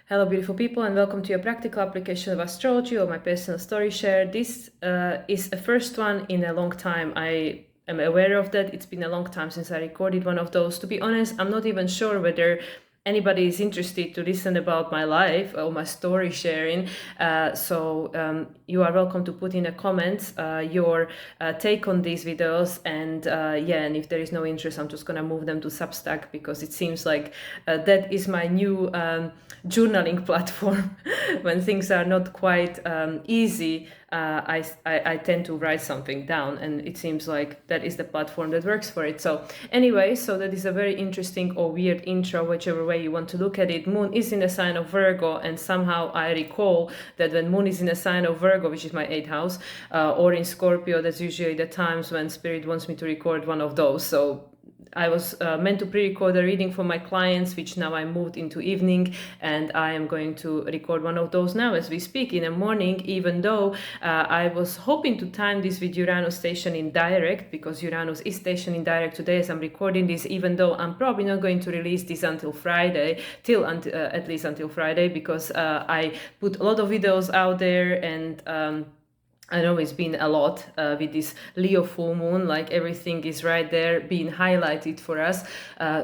Hello beautiful people, and welcome to your practical application of astrology or my personal story share. This is the first one in a long time. I am aware of that. It's been a long time since I recorded one of those. To be honest, I'm not even sure whether anybody is interested to listen about my life or my story sharing. So you are welcome to put in the comments your take on these videos, and and if there is no interest, I'm just gonna move them to Substack, because it seems like that is my new journaling platform. When things are not quite easy, I tend to write something down, and it seems like that is the platform that works for it. So anyway, so that is a very interesting or weird intro, whichever way you want to look at it. Moon is in a sign of Virgo, and somehow I recall that when Moon is in a sign of Virgo, which is my 8th house, or in Scorpio, that's usually the times when Spirit wants me to record one of those. So I was meant to pre-record a reading for my clients, which now I moved into evening, and I am going to record one of those now as we speak in the morning, even though I was hoping to time this with Uranus station in direct, because Uranus is stationed in direct today as I'm recording this, even though I'm probably not going to release this until Friday, at least until Friday, because I put a lot of videos out there, and I know it's been a lot with this Leo full moon, like everything is right there being highlighted for us.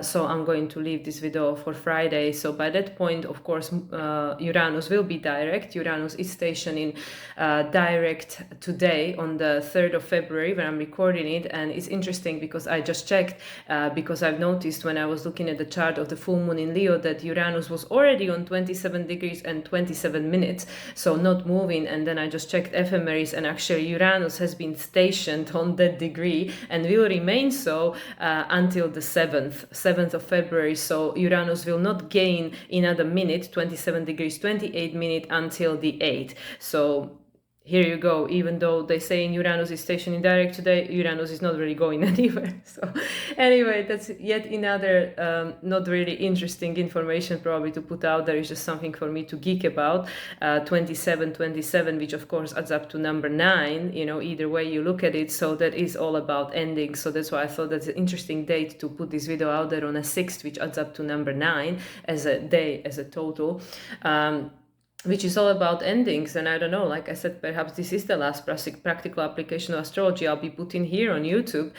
So I'm going to leave this video for Friday. So by that point, of course, Uranus will be direct. Uranus is stationed in direct today on the 3rd of February when I'm recording it. And it's interesting because I just checked, because I've noticed when I was looking at the chart of the full moon in Leo that Uranus was already on 27 degrees and 27 minutes. So not moving. And then I just checked ephemeris, and actually Uranus has been stationed on that degree and will remain so until the 7th of February. So Uranus will not gain another minute, 27 degrees 28 minutes, until the 8th. So here you go. Even though they say in Uranus is stationed in direct today, Uranus is not really going anywhere. So anyway, that's yet another not really interesting information probably to put out there. It's just something for me to geek about. 27, which of course adds up to number 9, either way you look at it. So that is all about ending. So that's why I thought that's an interesting date to put this video out there on a 6th, which adds up to number 9 as a day, as a total. Which is all about endings. And I don't know, like I said, perhaps this is the last practical application of astrology I'll be putting here on YouTube.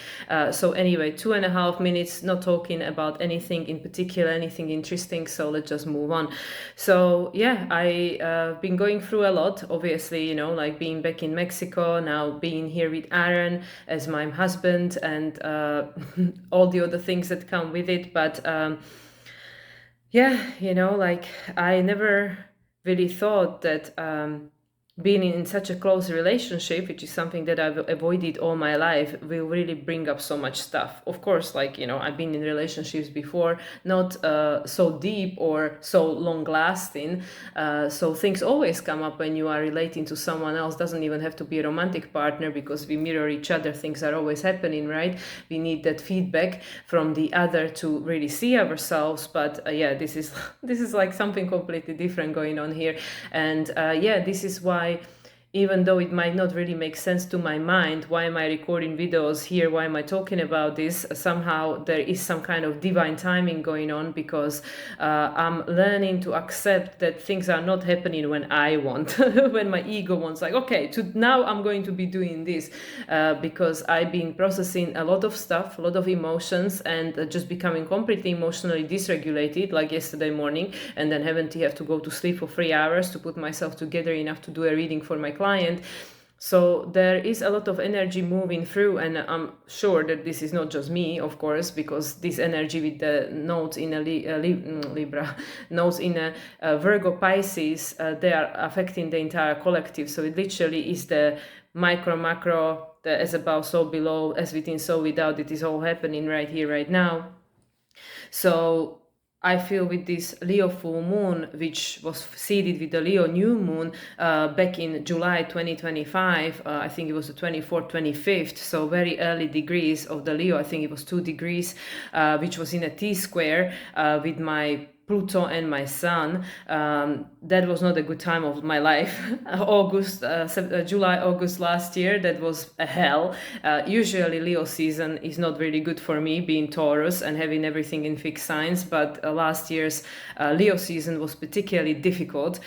So anyway, 2.5 minutes, not talking about anything in particular, anything interesting. So let's just move on. So yeah, I've been going through a lot, obviously, like being back in Mexico, now being here with Aaron as my husband, and all the other things that come with it. But like I never really thought that being in such a close relationship, which is something that I've avoided all my life, will really bring up so much stuff. Of course, like, I've been in relationships before, not so deep or so long lasting. So things always come up when you are relating to someone else. Doesn't even have to be a romantic partner, because we mirror each other. Things are always happening, right? We need that feedback from the other to really see ourselves. But this is like something completely different going on here. And this is why, even though it might not really make sense to my mind, why am I recording videos here? Why am I talking about this? Somehow there is some kind of divine timing going on, because I'm learning to accept that things are not happening when I want, when my ego wants, like, okay, now I'm going to be doing this, because I've been processing a lot of stuff, a lot of emotions, and just becoming completely emotionally dysregulated, like yesterday morning, and then having to have to go to sleep for 3 hours to put myself together enough to do a reading for my client. So there is a lot of energy moving through, and I'm sure that this is not just me, of course, because this energy with the nodes in a Libra, nodes in a Virgo Pisces, they are affecting the entire collective. So it literally is the micro, macro, the as above, so below, as within, so without. It is all happening right here, right now. So I feel with this Leo full moon, which was seeded with the Leo new moon back in July 2025, I think it was the 24th, 25th, so very early degrees of the Leo. I think it was 2 degrees, which was in a T-square with my Pluto and my Sun, that was not a good time of my life. July, August last year, that was a hell. Usually Leo season is not really good for me, being Taurus and having everything in fixed signs, but last year's Leo season was particularly difficult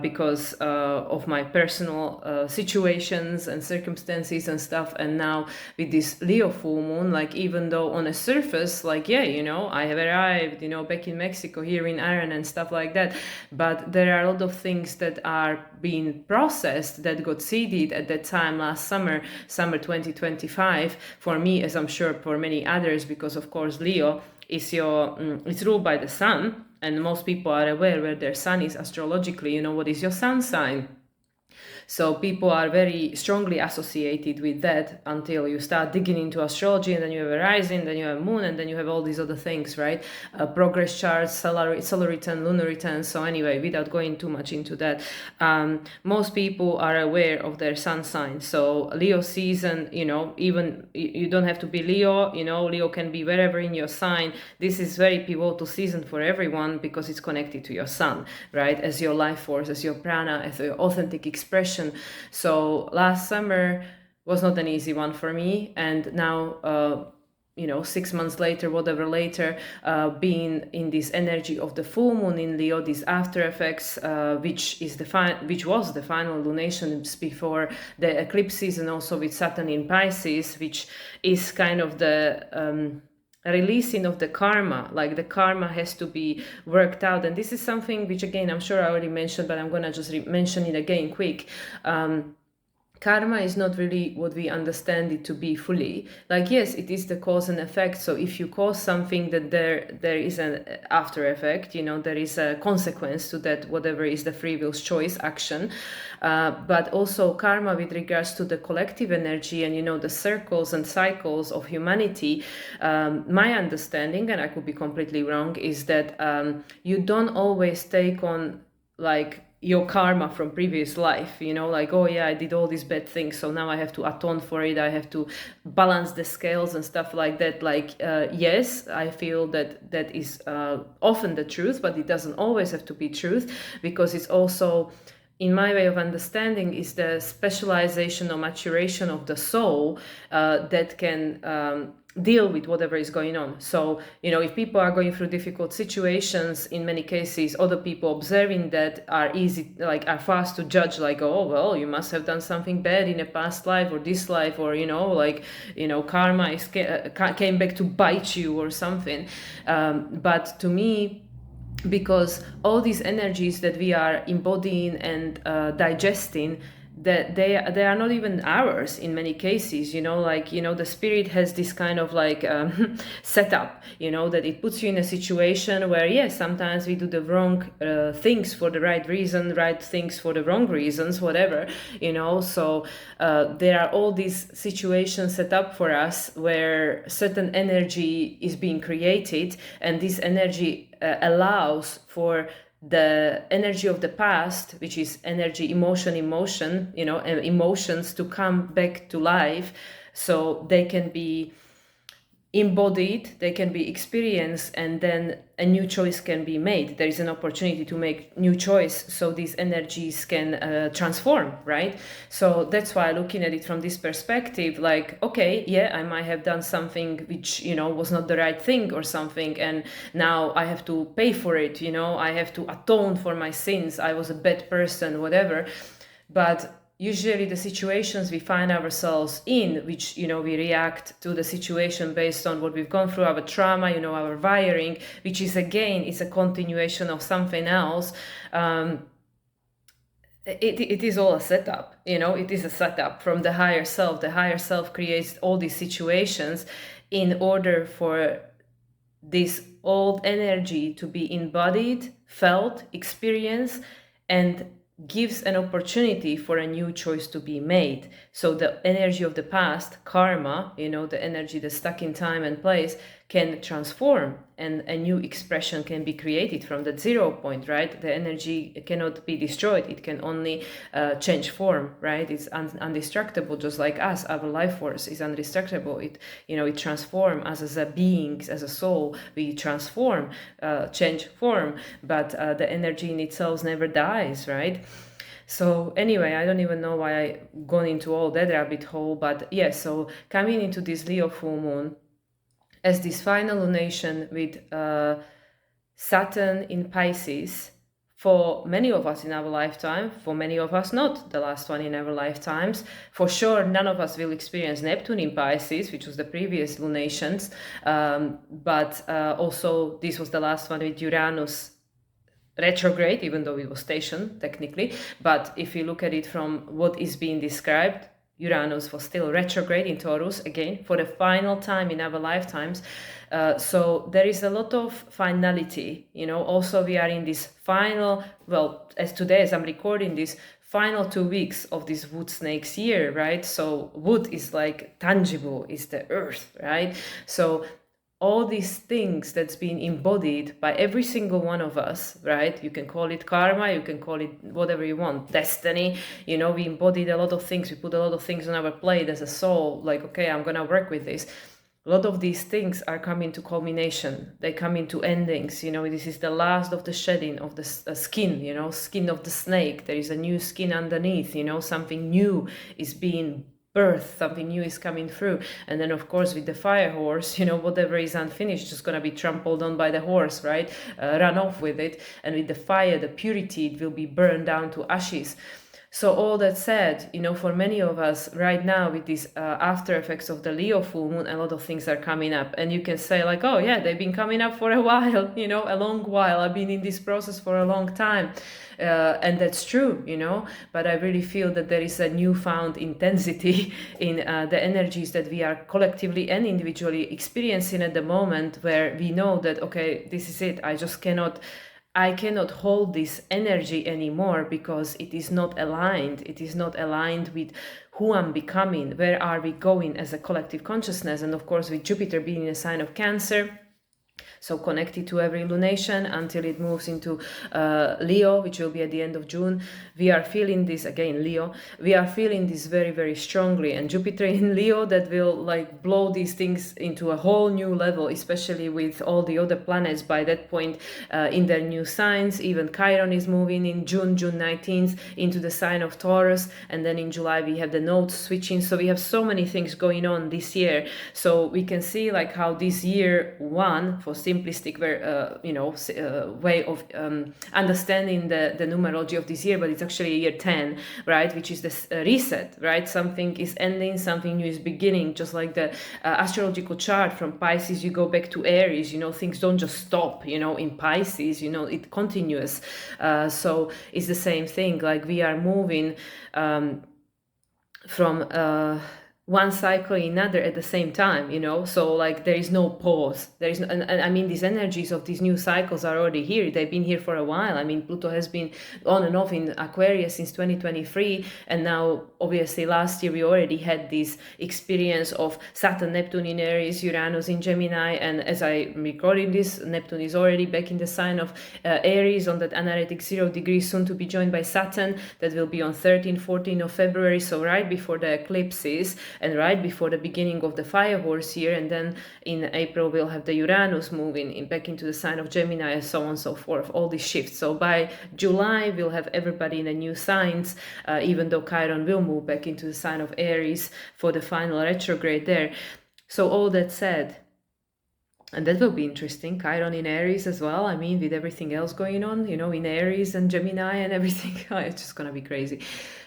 because of my personal situations and circumstances and stuff. And now with this Leo full moon, like, even though on a surface, like, yeah, you know, I have arrived, you know, back in Mexico, here in Iran and stuff like that, but there are a lot of things that are being processed that got seeded at that time last summer 2025, for me, as I'm sure for many others, because of course Leo is it's ruled by the sun, and most people are aware where their sun is astrologically. You know, what is your sun sign? So people are very strongly associated with that until you start digging into astrology, and then you have a rising, then you have moon, and then you have all these other things, right? Progress charts, solar return, lunar return. So anyway, without going too much into that, most people are aware of their sun sign. So Leo season, you know, even you don't have to be Leo, you know, Leo can be wherever in your sign. This is very pivotal season for everyone because it's connected to your sun, right? As your life force, as your prana, as your authentic expression. So last summer was not an easy one for me, and now you know, 6 months later, whatever later, being in this energy of the full moon in Leo, these after effects, which was the final lunation before the eclipses, and also with Saturn in Pisces, which is kind of the releasing of the karma. Like, the karma has to be worked out, and this is something which, again, I'm sure I already mentioned, but I'm gonna just mention it again quick. Karma is not really what we understand it to be fully. Like, yes, it is the cause and effect. So if you cause something, that there is an after effect, you know, there is a consequence to that, whatever is the free will's choice action. But also karma with regards to the collective energy and, you know, the circles and cycles of humanity. My understanding, and I could be completely wrong, is that you don't always take on, like, your karma from previous life, you know, like, oh yeah, I did all these bad things, so now I have to atone for it, I have to balance the scales and stuff like that. Like, yes, I feel that that is often the truth, but it doesn't always have to be truth, because it's also, in my way of understanding, is the specialization or maturation of the soul that can deal with whatever is going on. So, you know, if people are going through difficult situations, in many cases, other people observing that are fast to judge, like, oh, well, you must have done something bad in a past life or this life, or, you know, like, you know, karma came back to bite you or something. But to me, because all these energies that we are embodying and digesting, that they are not even ours in many cases, you know, like, you know, the spirit has this kind of like setup, you know, that it puts you in a situation where, yes, sometimes we do the wrong things for the right reason, right things for the wrong reasons, whatever, you know. So there are all these situations set up for us where certain energy is being created, and this energy allows for the energy of the past, which is energy, emotion, you know, emotions, to come back to life, so they can be embodied, they can be experienced, and then a new choice can be made. There is an opportunity to make new choice, so these energies can transform, right? So that's why looking at it from this perspective, like, okay, yeah, I might have done something which, you know, was not the right thing or something, and now I have to pay for it, you know, I have to atone for my sins, I was a bad person, whatever. But usually the situations we find ourselves in, which, you know, we react to the situation based on what we've gone through, our trauma, you know, our wiring, which is, again, it's a continuation of something else. It is all a setup, you know, it is a setup from the higher self. The higher self creates all these situations in order for this old energy to be embodied, felt, experienced, and gives an opportunity for a new choice to be made. So the energy of the past, karma, you know, the energy that's stuck in time and place, can transform, and a new expression can be created from that 0 point, right? The energy cannot be destroyed. It can only change form, right? It's undestructible, just like us. Our life force is indestructible. It, it transforms us as a being, as a soul. We transform, change form, but the energy in itself never dies, right? So anyway, I don't even know why I gone into all that rabbit hole, but yeah, so coming into this Leo full moon as this final lunation with Saturn in Pisces, for many of us in our lifetime, for many of us not the last one in our lifetimes. For sure, none of us will experience Neptune in Pisces, which was the previous lunations, but also this was the last one with Uranus retrograde, even though it was stationed technically. But if you look at it from what is being described, Uranus was still retrograde in Taurus again for the final time in our lifetimes. So there is a lot of finality, also we are in this final, well, as today as I'm recording this, final 2 weeks of this wood snake's year, right? So wood is like tangible, is the earth, right? So all these things that's been embodied by every single one of us, right? You can call it karma, you can call it whatever you want, destiny. We embodied a lot of things, we put a lot of things on our plate as a soul, like, okay, I'm gonna work with this. A lot of these things are coming to culmination. They come into endings. This is the last of the shedding of the skin, skin of the snake. There is a new skin underneath, something new is being birth, something new is coming through. And then of course with the fire horse, whatever is unfinished is going to be trampled on by the horse, right? Run off with it. And with the fire, the purity, it will be burned down to ashes. So all that said, for many of us right now with these after effects of the Leo full moon, a lot of things are coming up. And you can say like, oh yeah, they've been coming up for a while, a long while. I've been in this process for a long time. And that's true, but I really feel that there is a newfound intensity in the energies that we are collectively and individually experiencing at the moment, where we know that, okay, this is it. I cannot hold this energy anymore because it is not aligned. It is not aligned with who I'm becoming. Where are we going as a collective consciousness? And of course, with Jupiter being in a sign of Cancer, so connected to every lunation until it moves into Leo, which will be at the end of June. We are feeling this, again, Leo, we are feeling this very, very strongly. And Jupiter in Leo, that will like blow these things into a whole new level, especially with all the other planets by that point in their new signs. Even Chiron is moving in June 19th, into the sign of Taurus. And then in July, we have the nodes switching. So we have so many things going on this year. So we can see like how this year one, for simplistic way of understanding the numerology of this year, but it's actually year 10, right, which is this reset, right? Something is ending, something new is beginning. Just like the astrological chart from Pisces, you go back to Aries, things don't just stop, in Pisces, it continues. So it's the same thing, like we are moving from one cycle in another at the same time, so like there is no pause. There is no, and I mean, these energies of these new cycles are already here. They've been here for a while. I mean, Pluto has been on and off in Aquarius since 2023, and now obviously last year we already had this experience of Saturn, Neptune in Aries, Uranus in Gemini, and as I'm recording this, Neptune is already back in the sign of Aries on that analytic 0 degrees, soon to be joined by Saturn. That will be on 13-14 of February, so right before the eclipses and right before the beginning of the fire horse year. And then in April we'll have the Uranus moving back into the sign of Gemini, and so on and so forth, all these shifts. So by July we'll have everybody in the new signs, even though Chiron will move back into the sign of Aries for the final retrograde there. So all that said, and that will be interesting, Chiron in Aries as well. I mean, with everything else going on, in Aries and Gemini and everything, it's just gonna be crazy.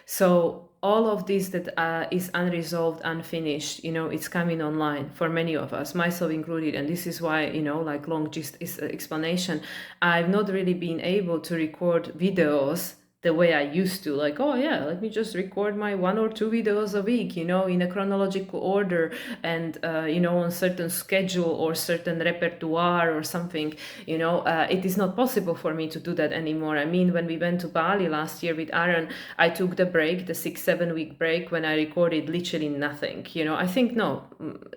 So all of this that is unresolved, unfinished, it's coming online for many of us, myself included. And this is why, like long gist is explanation, I've not really been able to record videos the way I used to, like, oh yeah, let me just record my 1 or 2 videos a week, in a chronological order, and on certain schedule or certain repertoire or something. It is not possible for me to do that anymore. I mean, when we went to Bali last year with Aaron, I took the break, the 6-7 week break, when I recorded literally nothing. I think, no,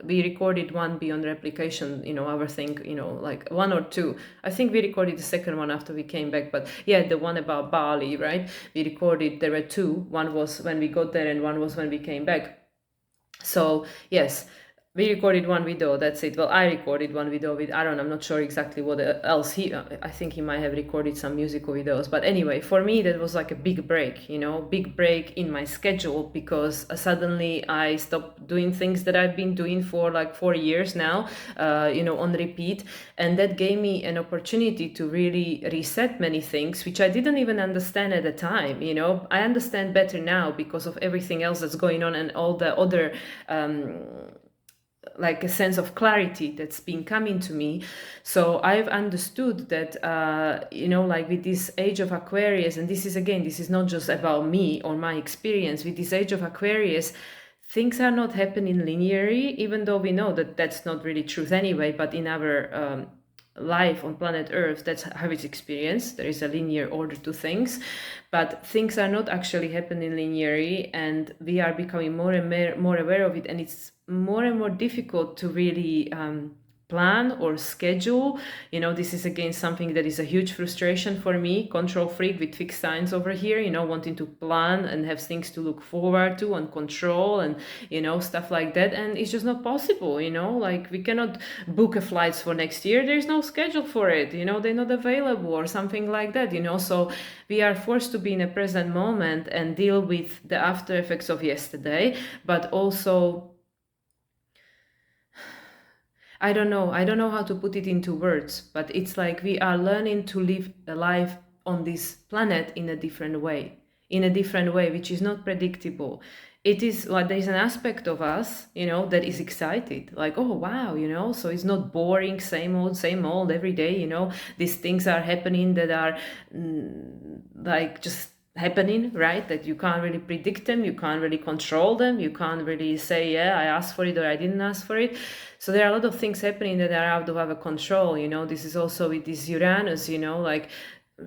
we recorded one Beyond Replication, our thing, like 1 or 2. I think we recorded the second one after we came back, but yeah, the one about Bali, right? We recorded, there were 2. One was when we got there and one was when we came back. So yes, we recorded one video, that's it. Well, I recorded one video with Aaron. I'm not sure exactly what else I think he might have recorded some musical videos. But anyway, for me, that was like a big break, big break in my schedule, because suddenly I stopped doing things that I've been doing for like 4 years now, on repeat. And that gave me an opportunity to really reset many things, which I didn't even understand at the time. I understand better now because of everything else that's going on and all the other, like a sense of clarity that's been coming to me. So I've understood that, like with this age of Aquarius, and this is not just about me or my experience, with this age of Aquarius, things are not happening linearly, even though we know that that's not really truth anyway, but in our life on planet Earth, that's how it's experienced. There is a linear order to things, but things are not actually happening linearly, and we are becoming more and more aware of it, and it's more and more difficult to really plan or schedule. This is again something that is a huge frustration for me, control freak with fixed signs over here, wanting to plan and have things to look forward to and control and, stuff like that. And it's just not possible, like we cannot book a flights for next year. There's no schedule for it, they're not available or something like that, so we are forced to be in a present moment and deal with the after effects of yesterday, but also I don't know how to put it into words, but it's like we are learning to live a life on this planet in a different way, which is not predictable. It is like there's an aspect of us, that is excited, like, oh wow, so it's not boring, same old every day, these things are happening that are like just happening, right? That you can't really predict them, you can't really control them, you can't really say, yeah, I asked for it or I didn't ask for it. So there are a lot of things happening that are out of our control. This is also with this Uranus, like,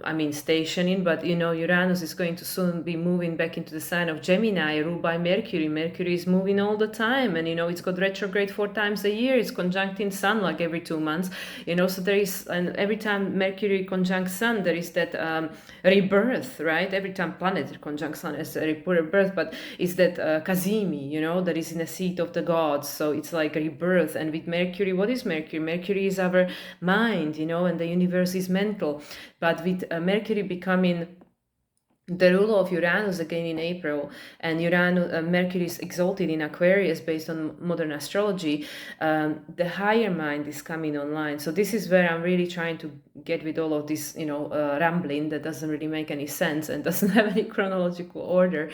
I mean, stationing, but Uranus is going to soon be moving back into the sign of Gemini, ruled by Mercury. Mercury is moving all the time, and it's got retrograde 4 times a year. It's conjuncting Sun like every 2 months, so there is, and every time Mercury conjuncts Sun, there is that rebirth, right? Every time planet conjuncts Sun as a rebirth, but it's that Kazimi, that is in the seat of the gods. So it's like rebirth. And with Mercury, what is Mercury? Mercury is our mind, and the universe is mental. But with Mercury becoming the ruler of Uranus again in April, and Mercury is exalted in Aquarius based on modern astrology, the higher mind is coming online. So this is where I'm really trying to get with all of this, rambling that doesn't really make any sense and doesn't have any chronological order,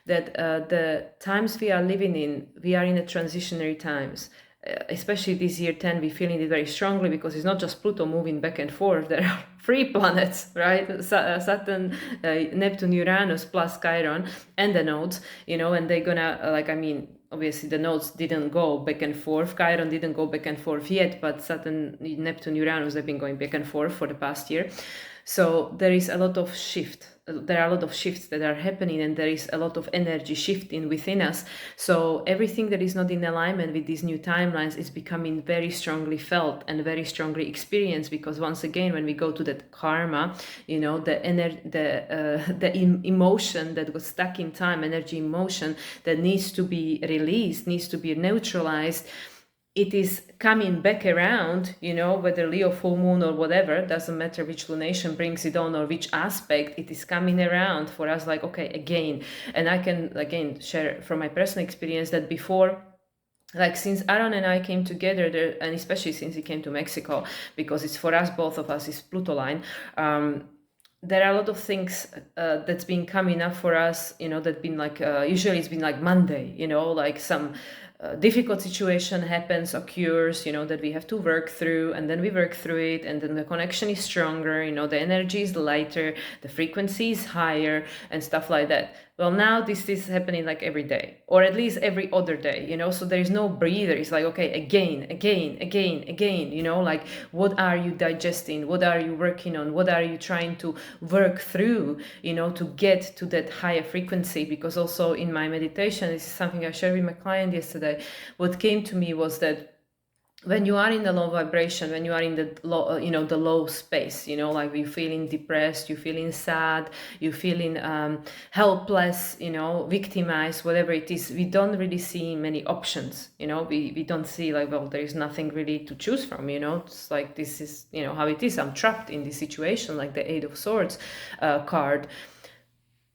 that the times we are living in, we are in a transitionary times. Especially this year 10, we're feeling it very strongly, because it's not just Pluto moving back and forth. There are 3 planets, right? Saturn, Neptune, Uranus, plus Chiron, and the nodes, and they're gonna, obviously the nodes didn't go back and forth. Chiron didn't go back and forth yet, but Saturn, Neptune, Uranus, they've been going back and forth for the past year. So there is a lot of shift. There are a lot of shifts that are happening, and there is a lot of energy shifting within us. So everything that is not in alignment with these new timelines is becoming very strongly felt and very strongly experienced, because once again, when we go to that karma, the emotion that was stuck in time, energy emotion that needs to be released, needs to be neutralized, it is coming back around, whether Leo full moon or whatever, doesn't matter which lunation brings it on or which aspect, it is coming around for us, like, okay, again. And I can again share from my personal experience that before, like since Aaron and I came together there, and especially since he came to Mexico, because it's for us, both of us, is Pluto line, there are a lot of things that's been coming up for us, that been like, usually it's been like Monday, like some difficult situation happens, occurs, that we have to work through, and then we work through it, and then the connection is stronger, the energy is lighter, the frequency is higher, and stuff like that. Well, now this is happening like every day, or at least every other day, so there is no breather. It's like, okay, again, like, what are you digesting? What are you working on? What are you trying to work through, to get to that higher frequency? Because also in my meditation, this is something I shared with my client yesterday, what came to me was that when you are in the low vibration, when you are in the low, the low space, like you're feeling depressed, you're feeling sad, you're feeling helpless, victimized, whatever it is, we don't really see many options, we don't see like, well, there is nothing really to choose from, it's like, this is, how it is, I'm trapped in this situation, like the Eight of Swords card.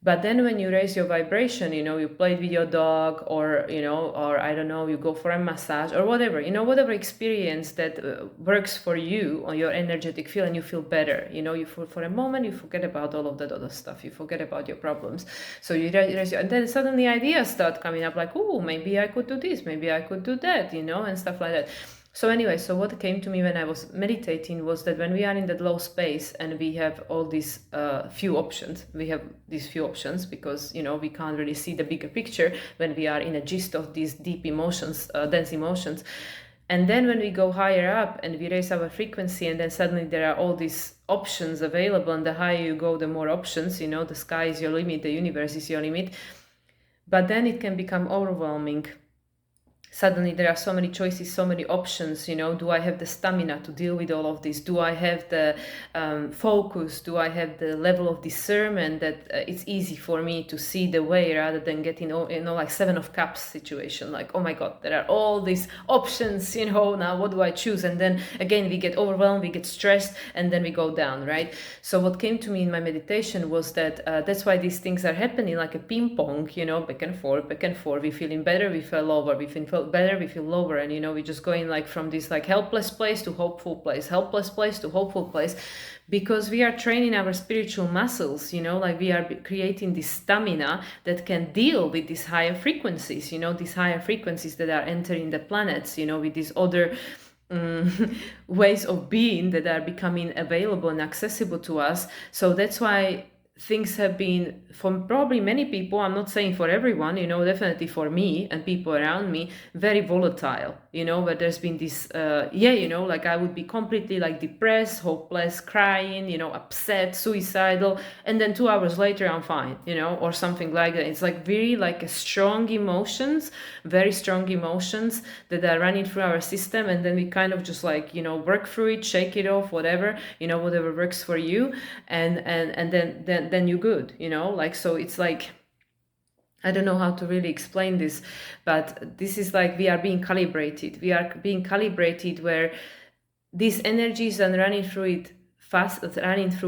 But then when you raise your vibration, you play with your dog, or, or I don't know, you go for a massage or whatever, whatever experience that works for you on your energetic field, and you feel better, you for a moment, you forget about all of that other stuff. You forget about your problems. So you raise your, and then suddenly ideas start coming up like, oh, maybe I could do this, maybe I could do that, and stuff like that. So anyway, so what came to me when I was meditating was that when we are in that low space and we have all these few options, because, we can't really see the bigger picture when we are in a gist of these deep emotions, dense emotions. And then when we go higher up and we raise our frequency, and then suddenly there are all these options available, and the higher you go, the more options, the sky is your limit, the universe is your limit. But then it can become overwhelming. Suddenly there are so many choices, so many options, do I have the stamina to deal with all of this? Do I have the focus? Do I have the level of discernment that it's easy for me to see the way, rather than getting, like Seven of Cups situation, like, oh my God, there are all these options, now what do I choose? And then again, we get overwhelmed, we get stressed, and then we go down, right? So what came to me in my meditation was that that's why these things are happening like a ping pong, back and forth, we're feeling better, we feel lower, we feel better, we feel lower, and we're just going like from this like helpless place to hopeful place, helpless place to hopeful place, because we are training our spiritual muscles, like we are creating this stamina that can deal with these higher frequencies, these higher frequencies that are entering the planets, with these other ways of being that are becoming available and accessible to us. So that's why things have been, for probably many people, I'm not saying for everyone, definitely for me and people around me, very volatile, where there's been this, like I would be completely like depressed, hopeless, crying, upset, suicidal, and then 2 hours later I'm fine, or something like that. It's like very like a strong emotions, very strong emotions that are running through our system, and then we kind of just like, work through it, shake it off, whatever, whatever works for you, and then you're good, like, so it's like, I don't know how to really explain this, but this is like we are being calibrated where these energies are running through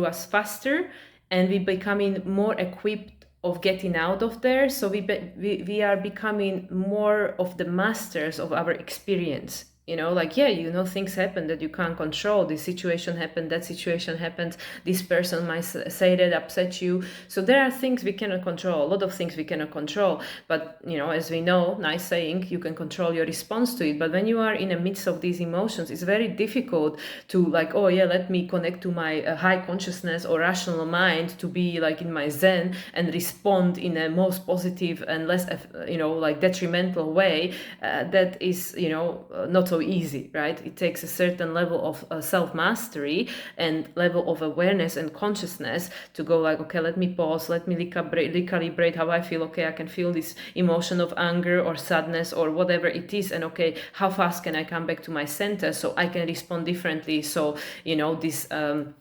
us faster, and we becoming more equipped of getting out of there. So we are becoming more of the masters of our experience. Like, things happen that you can't control. This situation happened, that situation happened, this person might say that, upset you. So there are things we cannot control, a lot of things we cannot control. But, as we know, nice saying, you can control your response to it. But when you are in the midst of these emotions, it's very difficult to like, oh yeah, let me connect to my high consciousness or rational mind to be like in my Zen and respond in a most positive and less, like detrimental way. That is, not so easy, right? It takes a certain level of self-mastery and level of awareness and consciousness to go like, okay, let me pause, let me recalibrate how I feel. Okay, I can feel this emotion of anger or sadness or whatever it is, and okay, how fast can I come back to my center so I can respond differently? So, this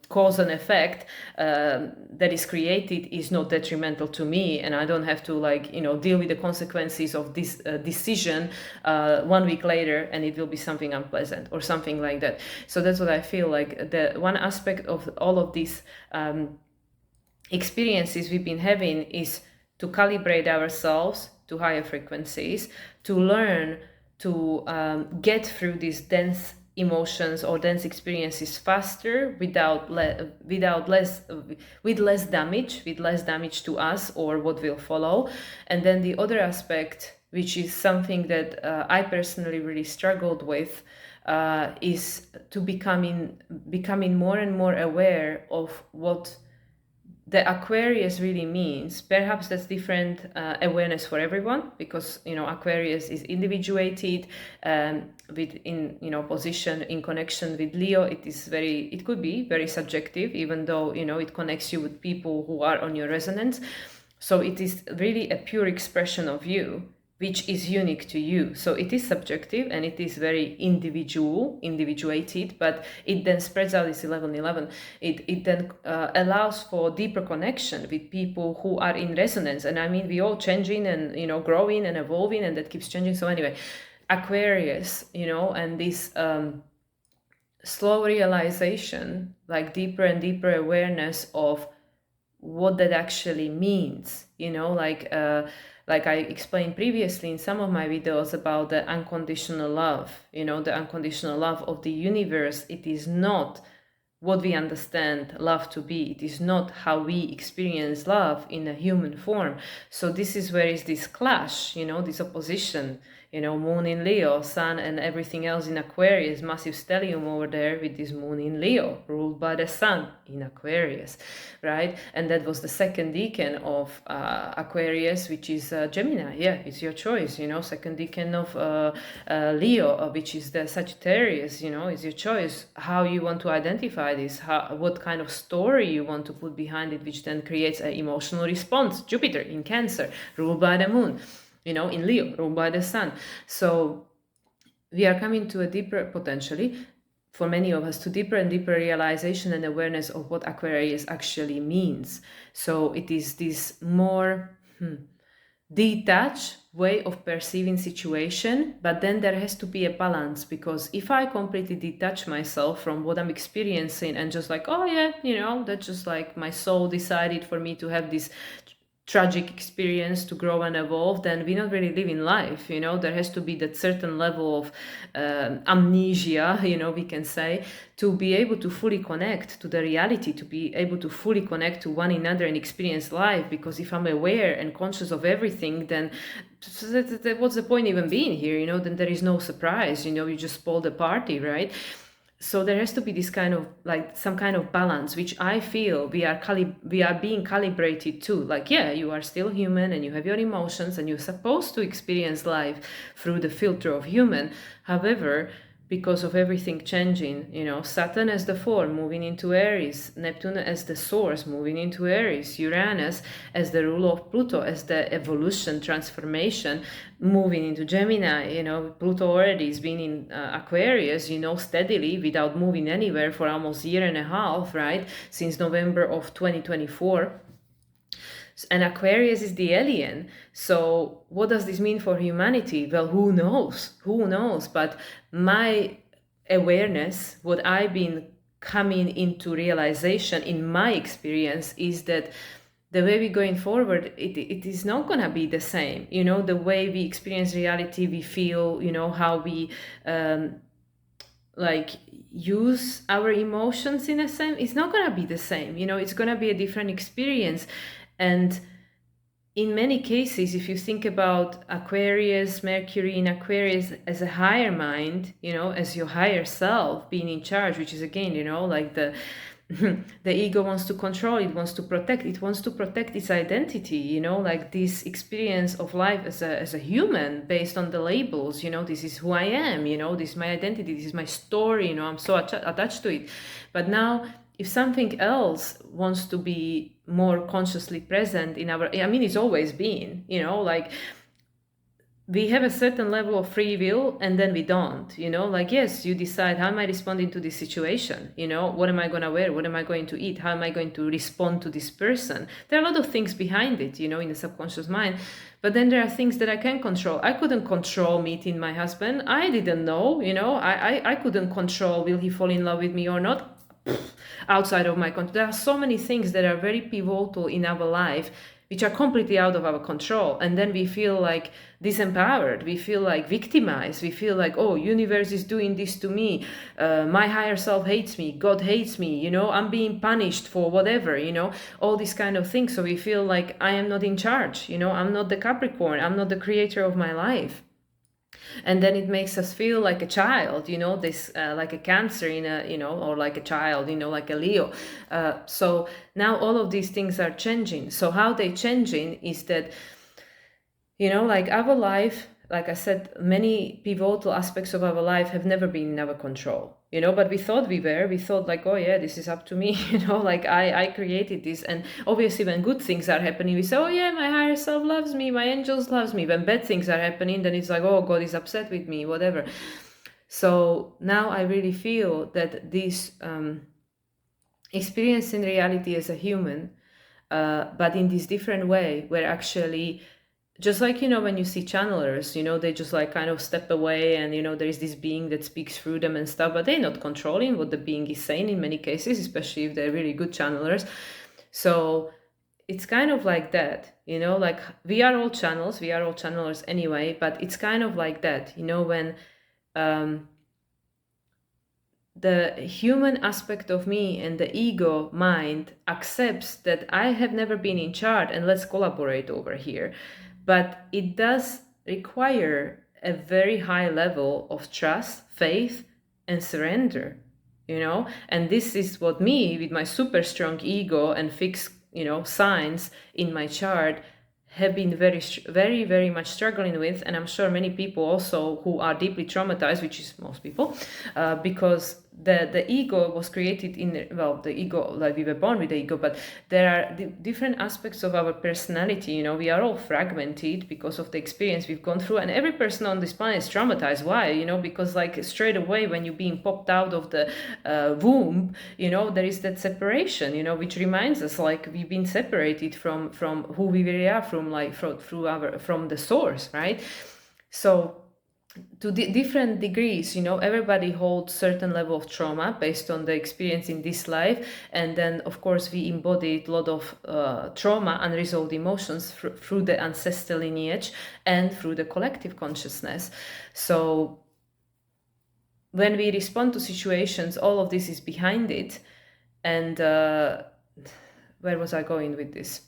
cause and effect that is created is not detrimental to me, and I don't have to like, deal with the consequences of this decision 1 week later, and it will be something unpleasant or something like that. So that's what I feel like. The one aspect of all of these experiences we've been having is to calibrate ourselves to higher frequencies, to learn to get through these dense emotions or dense experiences faster with less damage to us or what will follow. And then the other aspect which is something that I personally really struggled with, is to becoming more and more aware of what the Aquarius really means. Perhaps that's different awareness for everyone, because Aquarius is individuated, within position in connection with Leo. It could be very subjective, even though it connects you with people who are on your resonance. So it is really a pure expression of you, which is unique to you. So it is subjective and it is very individuated, but it then spreads out. This 1111. It then allows for deeper connection with people who are in resonance. And I mean, we all changing and growing and evolving, and that keeps changing. So anyway, Aquarius, and this slow realization, like deeper and deeper awareness of what that actually means, like I explained previously in some of my videos about the unconditional love, the unconditional love of the universe. It is not what we understand love to be. It is not how we experience love in a human form. So this is where is this clash, this opposition, moon in Leo, sun and everything else in Aquarius, massive stellium over there with this moon in Leo, ruled by the sun in Aquarius, right? And that was the second decan of Aquarius, which is Gemini. Yeah, it's your choice, second decan of Leo, which is the Sagittarius, is your choice how you want to identify this, what kind of story you want to put behind it, which then creates an emotional response. Jupiter in Cancer, ruled by the moon, in Leo, ruled by the sun. So we are coming to a deeper, potentially, for many of us, to deeper and deeper realization and awareness of what Aquarius actually means. So it is this more detached way of perceiving situation, but then there has to be a balance, because if I completely detach myself from what I'm experiencing and just like, oh yeah, that's just like my soul decided for me to have this tragic experience to grow and evolve, then we're not really living life. There has to be that certain level of amnesia, we can say, to be able to fully connect to the reality, to be able to fully connect to one another and experience life. Because if I'm aware and conscious of everything, then what's the point even being here? Then there is no surprise, you just spoil the party, right? So there has to be this kind of like some kind of balance, which I feel we are being calibrated to. Like, yeah, you are still human and you have your emotions and you're supposed to experience life through the filter of human. However, because of everything changing, Saturn as the form moving into Aries, Neptune as the source moving into Aries, Uranus as the ruler of Pluto, as the evolution, transformation, moving into Gemini. Pluto already has been in Aquarius, steadily without moving anywhere for almost a year and a half, right? Since November of 2024. And Aquarius is the alien. So what does this mean for humanity? Well, who knows? But my awareness, what I've been coming into realization in my experience, is that the way we're going forward, it is not going to be the same. The way we experience reality, we feel, how we use our emotions in a sense, it's not going to be the same. It's going to be a different experience. And in many cases, if you think about Aquarius, Mercury in Aquarius as a higher mind, as your higher self being in charge, which is again, like the ego wants to control, it wants to protect its identity, like this experience of life as a human based on the labels, this is who I am, this is my identity, this is my story, I'm so attached to it. But now, if something else wants to be more consciously present in it's always been, like we have a certain level of free will and then we don't, yes, you decide, how am I responding to this situation? What am I going to wear? What am I going to eat? How am I going to respond to this person? There are a lot of things behind it, in the subconscious mind. But then there are things that I can control. I couldn't control meeting my husband. I didn't know, I couldn't control, will he fall in love with me or not? outside of my control. There are so many things that are very pivotal in our life which are completely out of our control, and then we feel like disempowered, we feel like victimized, we feel like, oh, universe is doing this to me, my higher self hates me, God hates me, you know, I'm being punished for whatever, you know, all these kind of things. So we feel like I am not in charge, you know, I'm not the Capricorn, I'm not the creator of my life. And then it makes us feel like a child, you know, this like a Cancer in a, you know, or like a child, you know, like a Leo. So now all of these things are changing. So how they changing is that, you know, like our life, like I said, many pivotal aspects of our life have never been in our control, you know, but we thought we thought like, oh yeah, this is up to me, you know, like I created this. And obviously when good things are happening, we say, oh yeah, my higher self loves me, my angels loves me. When bad things are happening, then it's like, oh, God is upset with me, whatever. So now I really feel that this experience in reality as a human, but in this different way, where actually, just like, you know, when you see channelers, you know, they just like kind of step away and, you know, there is this being that speaks through them and stuff, but they're not controlling what the being is saying in many cases, especially if they're really good channelers. So it's kind of like that, you know, like we are all channels, we are all channelers anyway, but it's kind of like that, you know, when the human aspect of me and the ego mind accepts that I have never been in charge and let's collaborate over here. But it does require a very high level of trust, faith, and surrender, you know? And this is what me, with my super strong ego and fixed, you know, signs in my chart, have been very, very much struggling with. And I'm sure many people also who are deeply traumatized, which is most people, because the ego was created in, well, the ego, like we were born with the ego, but there are different aspects of our personality, you know, we are all fragmented because of the experience we've gone through, and every person on this planet is traumatized. Why? You know, because like straight away when you're being popped out of the womb, you know, there is that separation, you know, which reminds us like we've been separated from who we really are, from like from the source, right? So to different degrees, you know, everybody holds certain level of trauma based on the experience in this life, and then of course we embodied a lot of trauma, unresolved emotions through the ancestral lineage and through the collective consciousness. So when we respond to situations, all of this is behind it. And where was I going with this?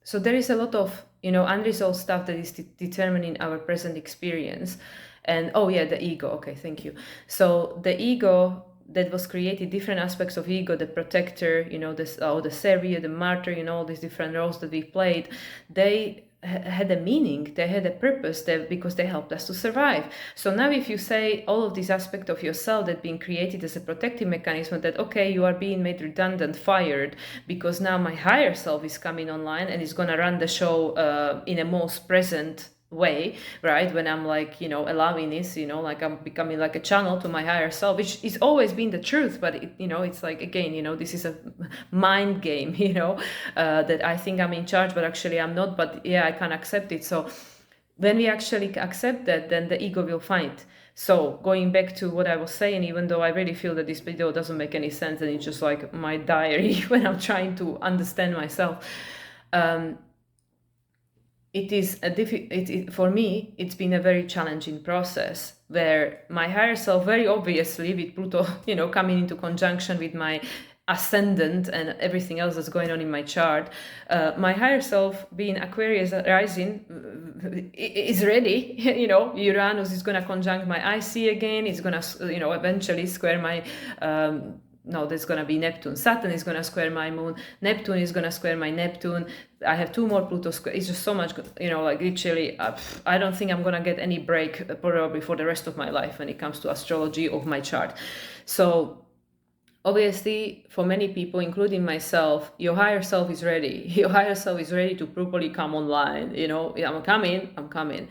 So there is a lot of, you know, unresolved stuff that is determining our present experience. And oh yeah, the ego. Okay, thank you. So the ego that was created, different aspects of ego, the protector, you know, the savior, the martyr, you know, all these different roles that we played, they had a meaning, they had a purpose there because they helped us to survive. So now if you say all of these aspects of yourself that being created as a protective mechanism, that okay, you are being made redundant, fired, because now my higher self is coming online and is going to run the show in a most present way, right? When I'm like, you know, allowing this, you know, like I'm becoming like a channel to my higher self, which is always been the truth, but it, you know, it's like, again, you know, this is a mind game, you know, that I think I'm in charge, but actually I'm not, but yeah, I can't accept it. So when we actually accept that, then the ego will fight. So going back to what I was saying, even though I really feel that this video doesn't make any sense and it's just like my diary when I'm trying to understand myself, it is for me, it's been a very challenging process where my higher self, very obviously with Pluto, you know, coming into conjunction with my ascendant and everything else that's going on in my chart, my higher self being Aquarius rising is ready. You know, Uranus is going to conjunct my IC again. It's going to, you know, eventually square my no, there's going to be Neptune. Saturn is going to square my moon. Neptune is going to square my Neptune. I have 2 more Pluto square. It's just so much, you know, like literally, I don't think I'm going to get any break probably for the rest of my life when it comes to astrology of my chart. So obviously, for many people, including myself, your higher self is ready. Your higher self is ready to properly come online. You know, I'm coming.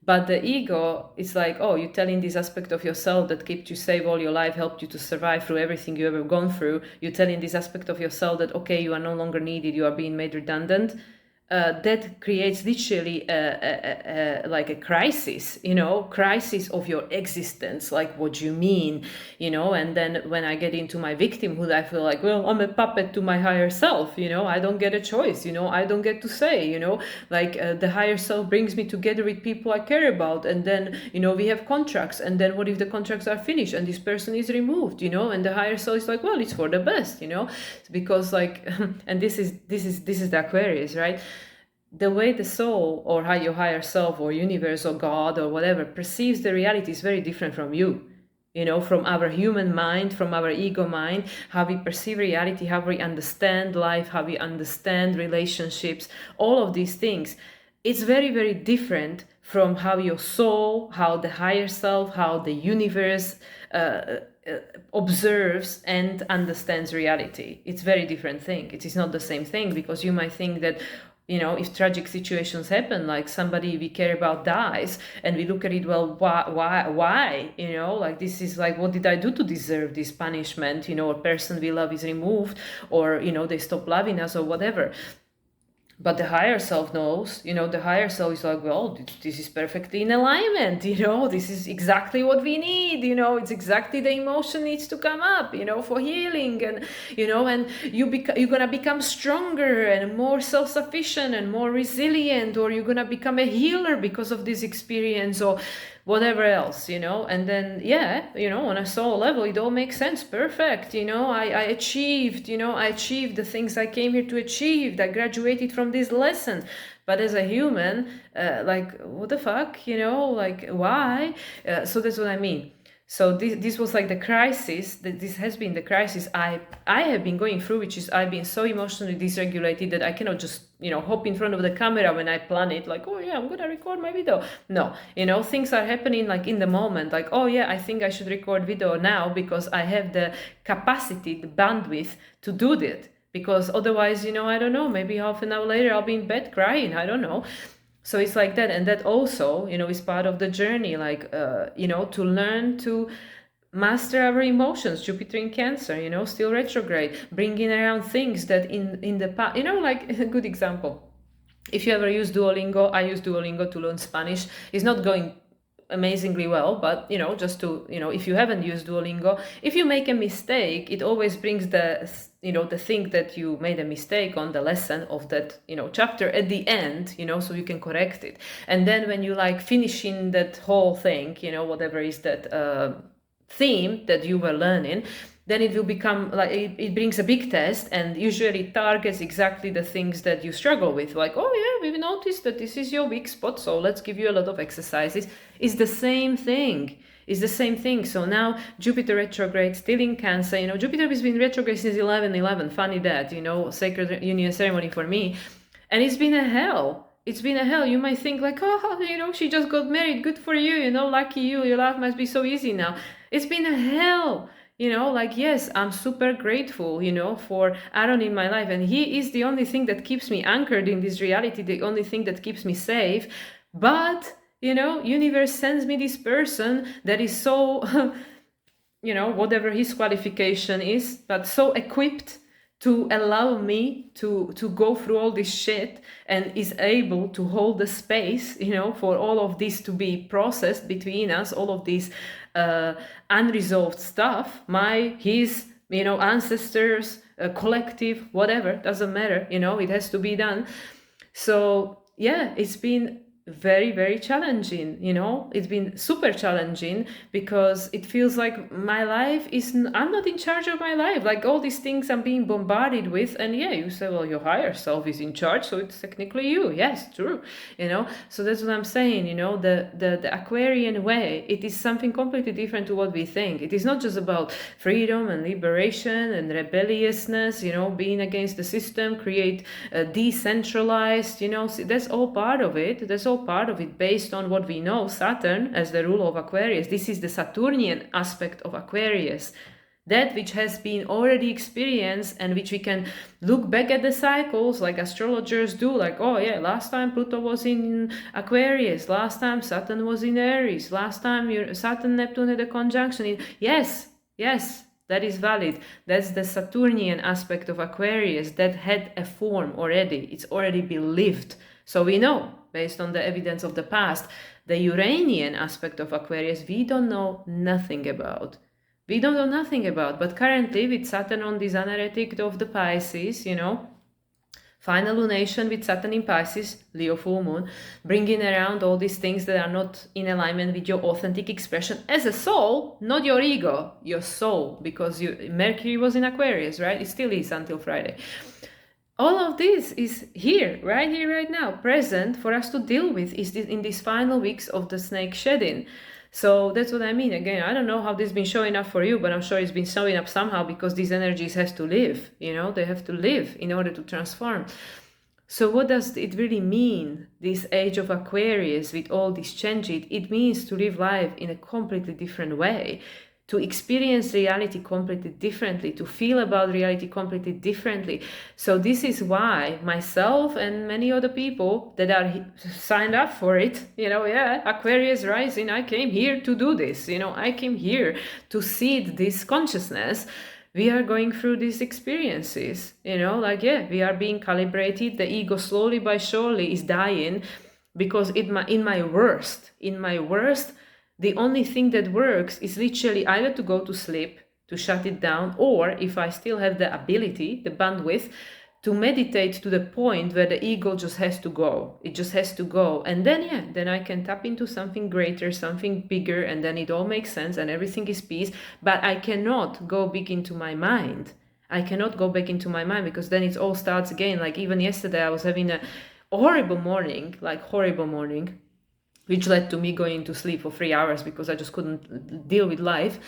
But the ego is like, oh, you're telling this aspect of yourself that kept you safe all your life, helped you to survive through everything you ever gone through. You're telling this aspect of yourself that, okay, you are no longer needed, you are being made redundant. that creates literally like a crisis, crisis of your existence. Like, what do you mean, and then when I get into my victimhood, I feel like, well, I'm a puppet to my higher self, I don't get a choice, I don't get to say, like the higher self brings me together with people I care about, and then, we have contracts, and then what if the contracts are finished and this person is removed, and the higher self is like, well, it's for the best, because like, and this is the Aquarius, right? The way the soul, or how your higher self or universe or God or whatever perceives the reality is very different from you, from our human mind, from our ego mind, how we perceive reality, how we understand life, how we understand relationships, all of these things. It's very, very different from how your soul, how the higher self, how the universe observes and understands reality. It's a very different thing. It is not the same thing, because you might think that, if tragic situations happen, like somebody we care about dies, and we look at it, well, why, like, this is like, what did I do to deserve this punishment? A person we love is removed, or, they stop loving us or whatever. But the higher self knows, the higher self is like, well, this is perfectly in alignment, this is exactly what we need, it's exactly the emotion needs to come up, for healing, and, and you're going to become stronger and more self-sufficient and more resilient, or you're going to become a healer because of this experience, or whatever else, and then, on a soul level, it all makes sense. Perfect. I achieved, I achieved the things I came here to achieve. I graduated from this lesson. But as a human, like, what the fuck, like, why? So that's what I mean. So this was like the crisis, this has been the crisis I have been going through, which is I've been so emotionally dysregulated that I cannot just, hop in front of the camera when I plan it, like, oh yeah, I'm going to record my video. No, things are happening like in the moment, like, oh yeah, I think I should record video now because I have the capacity, the bandwidth to do that. Because otherwise, I don't know, maybe half an hour later I'll be in bed crying, I don't know. So it's like that, and that also, is part of the journey, like, to learn to master our emotions. Jupiter in Cancer, still retrograde, bringing around things that in the past, like a good example. If you ever use Duolingo, I use Duolingo to learn Spanish. It's not going amazingly well, but just to, if you haven't used Duolingo, if you make a mistake, it always brings the thing that you made a mistake on the lesson of that chapter at the end, so you can correct it. And then when you like finishing that whole thing, whatever is that theme that you were learning, then it will become like, it brings a big test, and usually targets exactly the things that you struggle with. Like, oh yeah, we've noticed that this is your weak spot, so let's give you a lot of exercises. It's the same thing. It's the same thing. So now Jupiter retrograde, still in Cancer. Jupiter has been retrograde since 11/11. Funny that, sacred union ceremony for me. And it's been a hell. It's been a hell. You might think like, oh, she just got married. Good for you, lucky you. Your life must be so easy now. It's been a hell. Like, yes, I'm super grateful, for Aaron in my life. And he is the only thing that keeps me anchored in this reality, the only thing that keeps me safe. But, universe sends me this person that is so, whatever his qualification is, but so equipped to allow me to go through all this shit, and is able to hold the space, for all of this to be processed between us, all of this unresolved stuff, his, ancestors, collective, whatever, doesn't matter, it has to be done. So yeah, it's been very, very challenging, it's been super challenging, because it feels like my life I'm not in charge of my life, like all these things I'm being bombarded with. And yeah, you say, well, your higher self is in charge, so it's technically you. Yes, true, so that's what I'm saying. The Aquarian way, it is something completely different to what we think. It is not just about freedom and liberation and rebelliousness, being against the system, create decentralized, that's all part of it. That's all part of it, based on what we know. Saturn as the ruler of Aquarius, this is the Saturnian aspect of Aquarius, that which has been already experienced, and which we can look back at the cycles like astrologers do, like, oh yeah, last time Pluto was in Aquarius, last time Saturn was in Aries, last time Saturn Neptune had a conjunction. Yes, That is valid. That's the Saturnian aspect of Aquarius that had a form already. It's already been lived. So we know, based on the evidence of the past, the Uranian aspect of Aquarius, we don't know nothing about. We don't know nothing about. But currently, with Saturn on this anaretic of the Pisces, final lunation with Saturn in Pisces, Leo full moon, bringing around all these things that are not in alignment with your authentic expression as a soul, not your ego, your soul, because Mercury was in Aquarius, right? It still is until Friday. All of this is here, right now, present for us to deal with is in these final weeks of the snake shedding. So that's what I mean. Again, I don't know how this has been showing up for you, but I'm sure it's been showing up somehow because these energies have to live, they have to live in order to transform. So what does it really mean, this age of Aquarius with all these changes? It means to live life in a completely different way, to experience reality completely differently, to feel about reality completely differently. So this is why myself and many other people that are signed up for it, Aquarius rising, I came here to do this, I came here to seed this consciousness. We are going through these experiences, we are being calibrated. The ego slowly but surely is dying, because in my worst, the only thing that works is literally either to go to sleep, to shut it down, or if I still have the ability, the bandwidth, to meditate to the point where the ego just has to go. It just has to go. And then I can tap into something greater, something bigger, and then it all makes sense and everything is peace. But I cannot go big into my mind. I cannot go back into my mind, because then it all starts again. Like even yesterday, I was having a horrible morning, which led to me going to sleep for 3 hours because I just couldn't deal with life.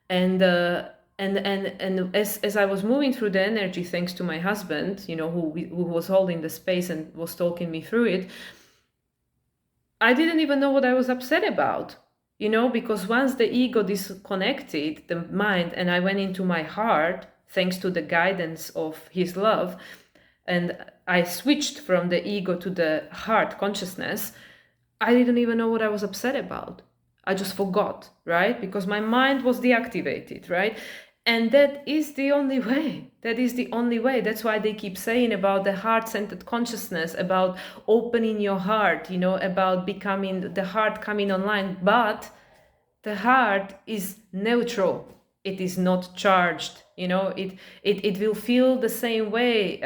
And as I was moving through the energy, thanks to my husband, who was holding the space and was talking me through it, I didn't even know what I was upset about, because once the ego disconnected the mind and I went into my heart, thanks to the guidance of his love, and I switched from the ego to the heart consciousness, I didn't even know what I was upset about. I just forgot, right? Because my mind was deactivated, right? And that is the only way. That is the only way. That's why they keep saying about the heart-centered consciousness, about opening your heart, about becoming the heart coming online. But the heart is neutral. It is not charged. It will feel the same way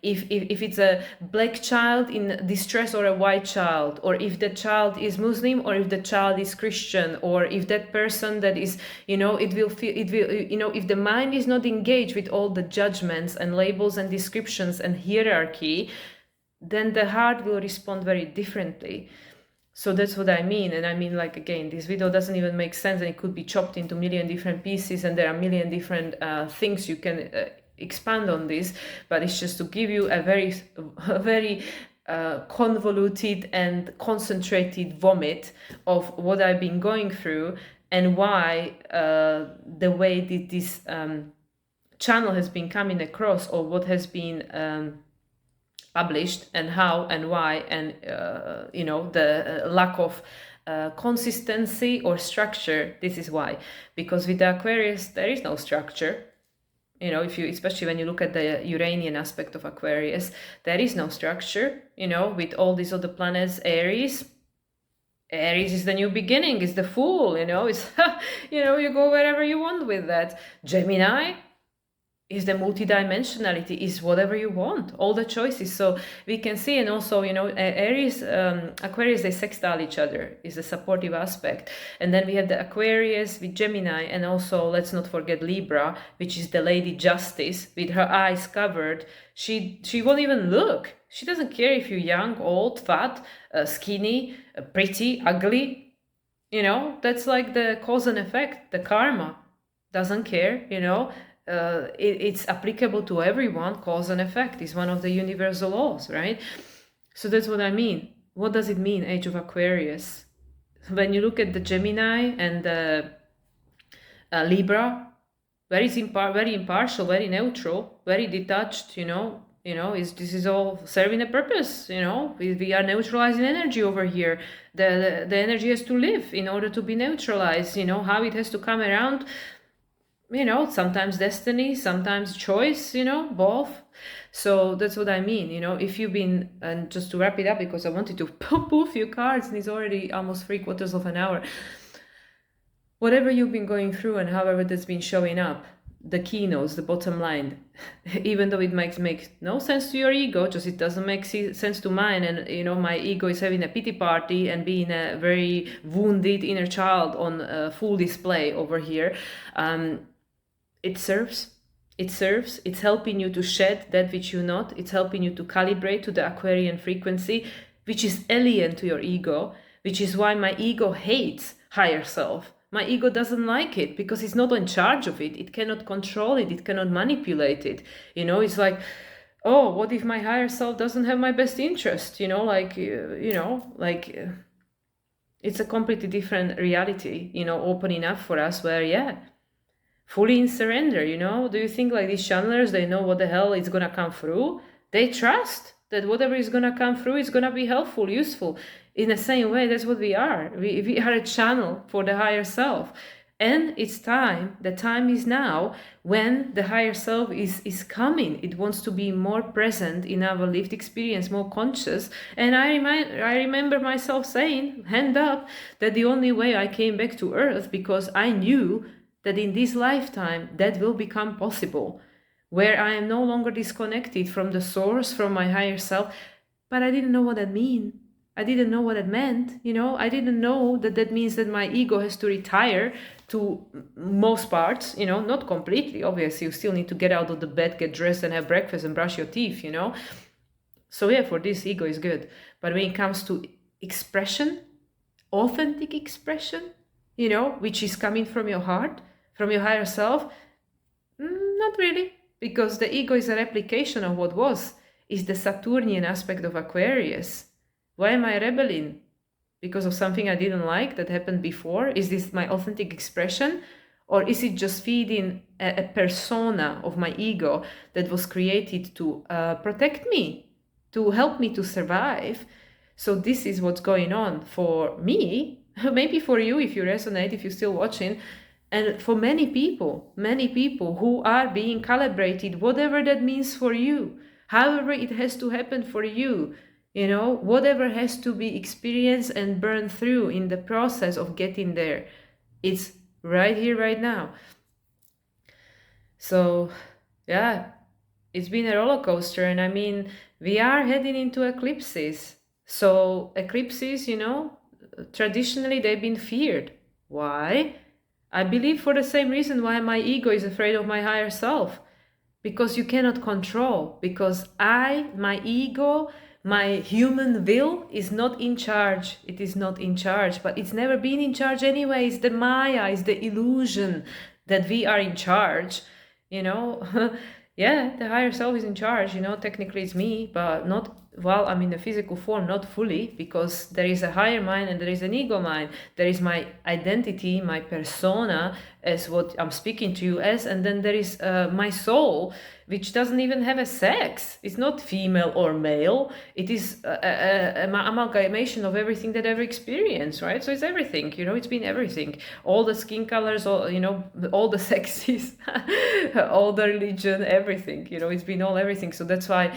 if it's a black child in distress or a white child, or if the child is Muslim or if the child is Christian, or if that person that is, it will feel, if the mind is not engaged with all the judgments and labels and descriptions and hierarchy, then the heart will respond very differently. So that's what I mean. And I mean, again, this video doesn't even make sense, and it could be chopped into a million different pieces, and there are a million different things you can expand on this, but it's just to give you a very convoluted and concentrated vomit of what I've been going through, and why the way that this channel has been coming across, or what has been published, and how and why, and the lack of consistency or structure. This is why, because with the Aquarius there is no structure. Especially when you look at the Uranian aspect of Aquarius, there is no structure. With all these other planets, Aries is the new beginning, is the Fool. It's you go wherever you want with that. Gemini is the multidimensionality, is whatever you want, all the choices. So we can see, and also, Aries, Aquarius, they sextile each other, is a supportive aspect. And then we have the Aquarius with Gemini, and also, let's not forget Libra, which is the Lady Justice, with her eyes covered. She won't even look. She doesn't care if you're young, old, fat, skinny, pretty, ugly. That's like the cause and effect, the karma. Doesn't care, it's applicable to everyone. Cause and effect is one of the universal laws, right? So that's what I mean. What does it mean, Age of Aquarius? When you look at the Gemini and the Libra, very impartial, very neutral, very detached, this is all serving a purpose. We are neutralizing energy over here. The energy has to live in order to be neutralized. How it has to come around, sometimes destiny, sometimes choice, both. So that's what I mean, if you've been, and just to wrap it up, because I wanted to pull a few cards and it's already almost 3/4 of an hour. Whatever you've been going through and however that's been showing up, the keynotes, the bottom line, even though it makes no sense to your ego, just it doesn't make sense to mine. And, my ego is having a pity party and being a very wounded inner child on full display over here. It serves. It's helping you to shed that which you're not. It's helping you to calibrate to the Aquarian frequency, which is alien to your ego, which is why my ego hates higher self. My ego doesn't like it because it's not in charge of it. It cannot control it. It cannot manipulate it. It's like, oh, what if my higher self doesn't have my best interest? It's a completely different reality, opening up for us where, fully in surrender, Do you think like these channelers, they know what the hell is gonna come through? They trust that whatever is gonna come through is gonna be helpful, useful. In the same way, that's what we are. We are a channel for the higher self. And it's time, the time is now when the higher self is coming. It wants to be more present in our lived experience, more conscious. And I remember myself saying, hand up, that the only way I came back to Earth because I knew that in this lifetime that will become possible, where I am no longer disconnected from the source, from my higher self. But I didn't know what that meant. I didn't know what it meant, I didn't know that means that my ego has to retire to most parts, not completely, obviously. You still need to get out of the bed, get dressed and have breakfast and brush your teeth, So yeah, for this, ego is good. But when it comes to expression, authentic expression, which is coming from your heart, from your higher self, not really, because the ego is a replication of what was. Is the Saturnian aspect of Aquarius. Why am I rebelling? Because of something I didn't like that happened before? Is this my authentic expression? Or is it just feeding a persona of my ego that was created to protect me, to help me to survive? So this is what's going on for me, maybe for you if you resonate, if you're still watching, and for many people who are being calibrated, whatever that means for you, however it has to happen for you. Whatever has to be experienced and burned through in the process of getting there. It's right here, right now. So, yeah, it's been a roller coaster. And I mean, we are heading into eclipses. So eclipses, traditionally they've been feared. Why? I believe for the same reason why my ego is afraid of my higher self. Because you cannot control. Because my ego, my human will is not in charge. It is not in charge, but it's never been in charge anyway. It's the Maya, it's the illusion that we are in charge, Yeah, the higher self is in charge, technically it's me, but not, well, I'm in the physical form, not fully, because there is a higher mind and there is an ego mind. There is my identity, my persona, as what I'm speaking to you as, and then there is my soul, which doesn't even have a sex. It's not female or male. It is an amalgamation of everything that I've ever experienced, right? So it's everything, it's been everything. All the skin colors, all the sexes, all the religion, everything, it's been all everything. So that's why,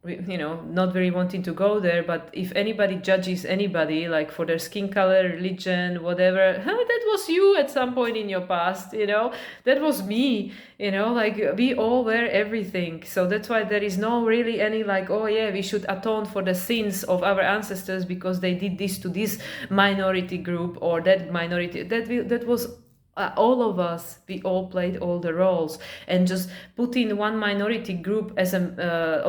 not very wanting to go there, but if anybody judges anybody like for their skin color, religion, whatever, that was you at some point in your past, that was me, like we all were everything. So that's why there is no really any like, oh yeah, we should atone for the sins of our ancestors because they did this to this minority group or that minority. That was all of us, we all played all the roles, and just putting one minority group as on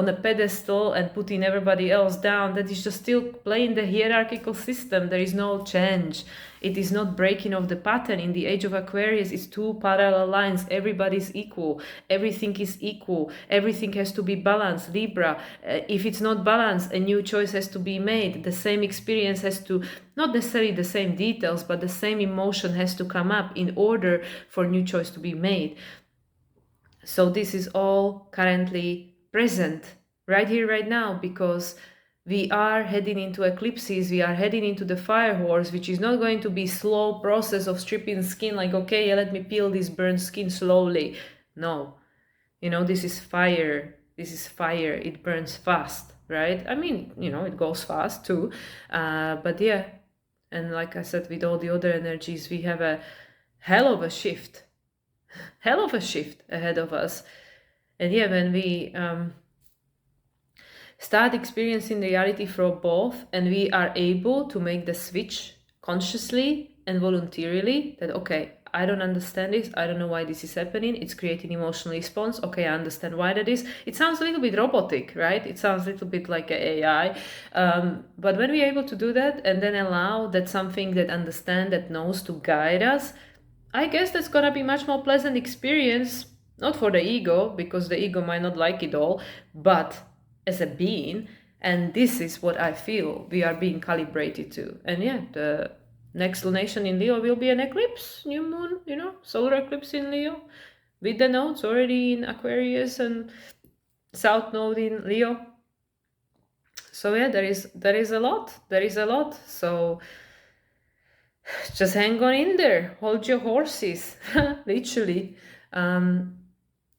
a pedestal and putting everybody else down, that is just still playing the hierarchical system. There is no change. It is not breaking of the pattern. In the age of Aquarius, it's two parallel lines. Everybody's equal. Everything is equal. Everything has to be balanced. Libra, if it's not balanced, a new choice has to be made. The same experience has to, not necessarily the same details, but the same emotion has to come up in order for new choice to be made. So this is all currently present right here, right now, because we are heading into eclipses, we are heading into the fire horse, which is not going to be slow process of stripping skin, like, okay, let me peel this burnt skin slowly. No, you know, this is fire. This is fire. It burns fast, right? I mean, you know, it goes fast too. But yeah, and like I said, with all the other energies, we have a hell of a shift ahead of us. And yeah, when we start experiencing reality from both, and we are able to make the switch consciously and voluntarily, that okay, I don't understand this, I don't know why this is happening, it's creating emotional response, okay, I understand why that is. It sounds a little bit robotic, right? It sounds a little bit like an AI, but when we're able to do that and then allow that something that understands, that knows, to guide us, I guess that's gonna be much more pleasant experience, not for the ego, because the ego might not like it all, but as a being. And this is what I feel we are being calibrated to. And yeah, the next lunation in Leo will be an eclipse, new moon, you know, solar eclipse in Leo, with the nodes already in Aquarius and South Node in Leo. So yeah, there is a lot. So just hang on in there, hold your horses, literally.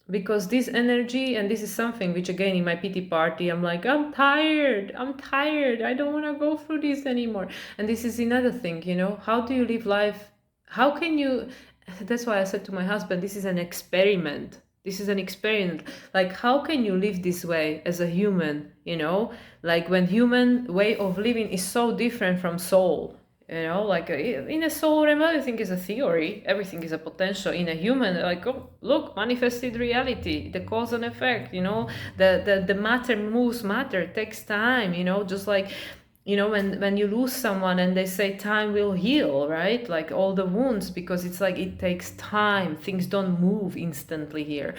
Because this energy, and this is something which again in my pity party, I'm like, I'm tired, I don't want to go through this anymore. And this is another thing, you know, how do you live life? How can you, that's why I said to my husband, this is an experiment. Like, how can you live this way as a human, you know, like when human way of living is so different from soul. You know, like in a soul realm, everything is a theory, everything is a potential. In a human, like, oh, look, manifested reality, the cause and effect, you know, the matter moves matter, takes time, you know, just like, you know, when you lose someone and they say time will heal, right? Like all the wounds, because it's like it takes time, things don't move instantly here.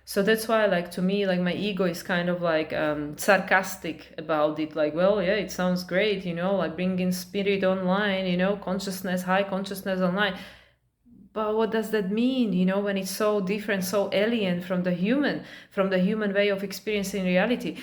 So that's why, like, to me, like, my ego is kind of like sarcastic about it, like, well, yeah, it sounds great, you know, like bringing spirit online, you know, consciousness, high consciousness online, but what does that mean, you know, when it's so different, so alien from the human way of experiencing reality?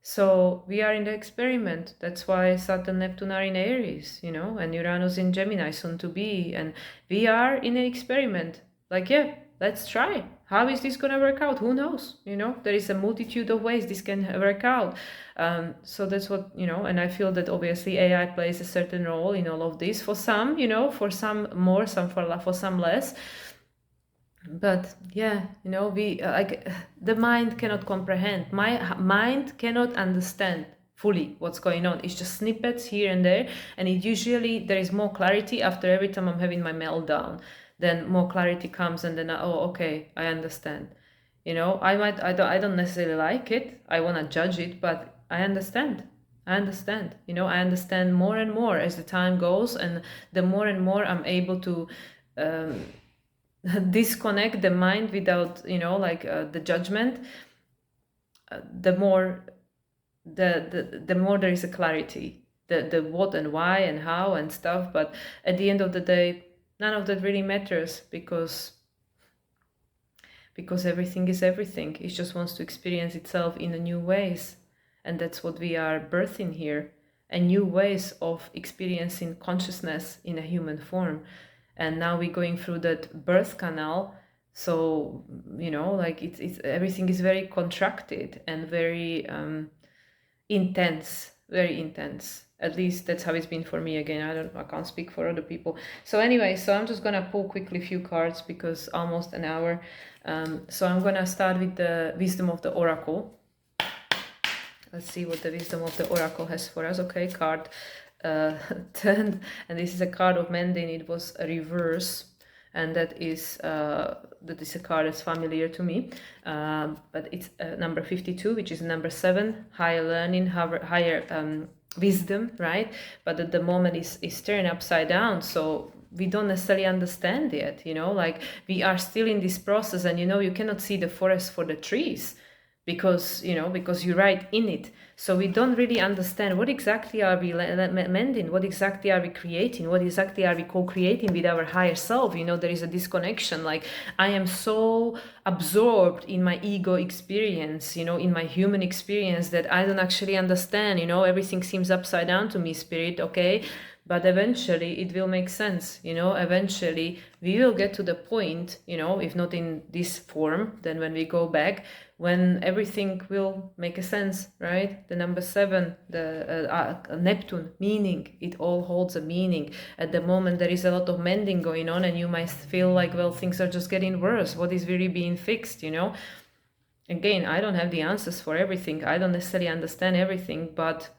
So we are in the experiment. That's why Saturn, Neptune are in Aries, you know, and Uranus in Gemini, soon to be. And we are in an experiment. Like, yeah, let's try. How is this going to work out? Who knows? You know, there is a multitude of ways this can work out. So that's what, you know, and I feel that obviously AI plays a certain role in all of this. For some, you know, for some more, for some less. But yeah, you know, we like, the mind cannot comprehend, my mind cannot understand fully what's going on. It's just snippets here and there, and it usually, there is more clarity after every time I'm having my meltdown. Then more clarity comes, and then oh, okay, I understand. You know, I don't necessarily like it, I want to judge it, but I understand. You know, I understand more and more as the time goes, and the more and more I'm able to disconnect the mind without, you know, like the judgment, the more the more there is a clarity, the what and why and how and stuff. But at the end of the day, none of that really matters, because everything is everything. It just wants to experience itself in a new ways, and that's what we are birthing here, and new ways of experiencing consciousness in a human form. And now we're going through that birth canal. So, you know, like it's everything is very contracted and very intense, very intense. At least that's how it's been for me. Again, I can't speak for other people. So anyway, so I'm just gonna pull quickly a few cards, because almost an hour. So I'm gonna start with the wisdom of the oracle. Let's see what the wisdom of the oracle has for us. Okay, card 10, and this is a card of mending. It was a reverse, and that is a card that's familiar to me, but it's number 52, which is number 7, higher learning, higher wisdom, right? But at the moment is turned upside down, so we don't necessarily understand yet, you know, like we are still in this process. And you know, you cannot see the forest for the trees, because you're right in it. So we don't really understand what exactly are we mending, what exactly are we creating, what exactly are we co-creating with our higher self. There is a disconnection. Like, I am so absorbed in my ego experience, in my human experience, that I don't actually understand. Everything seems upside down to me, spirit. Okay, but eventually it will make sense. Eventually we will get to the point, if not in this form, then when we go back, when everything will make a sense, right? The number 7, the Neptune, meaning. It all holds a meaning. At the moment there is a lot of mending going on, and you might feel like, well, things are just getting worse. What is really being fixed? Again, I don't have the answers for everything. I don't necessarily understand everything, but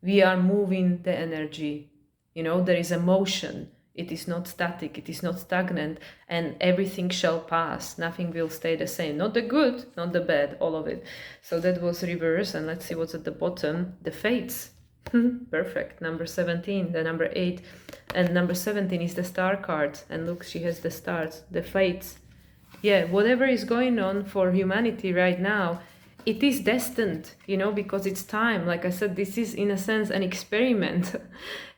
we are moving the energy. There is a motion. It is not static, it is not stagnant, and everything shall pass. Nothing will stay the same. Not the good, not the bad, all of it. So that was reverse, and let's see what's at the bottom. The fates. Perfect. Number 17, the number 8. And number 17 is the star card. And look, she has the stars, the fates. Yeah, whatever is going on for humanity right now, it is destined, because it's time. Like I said, this is in a sense an experiment.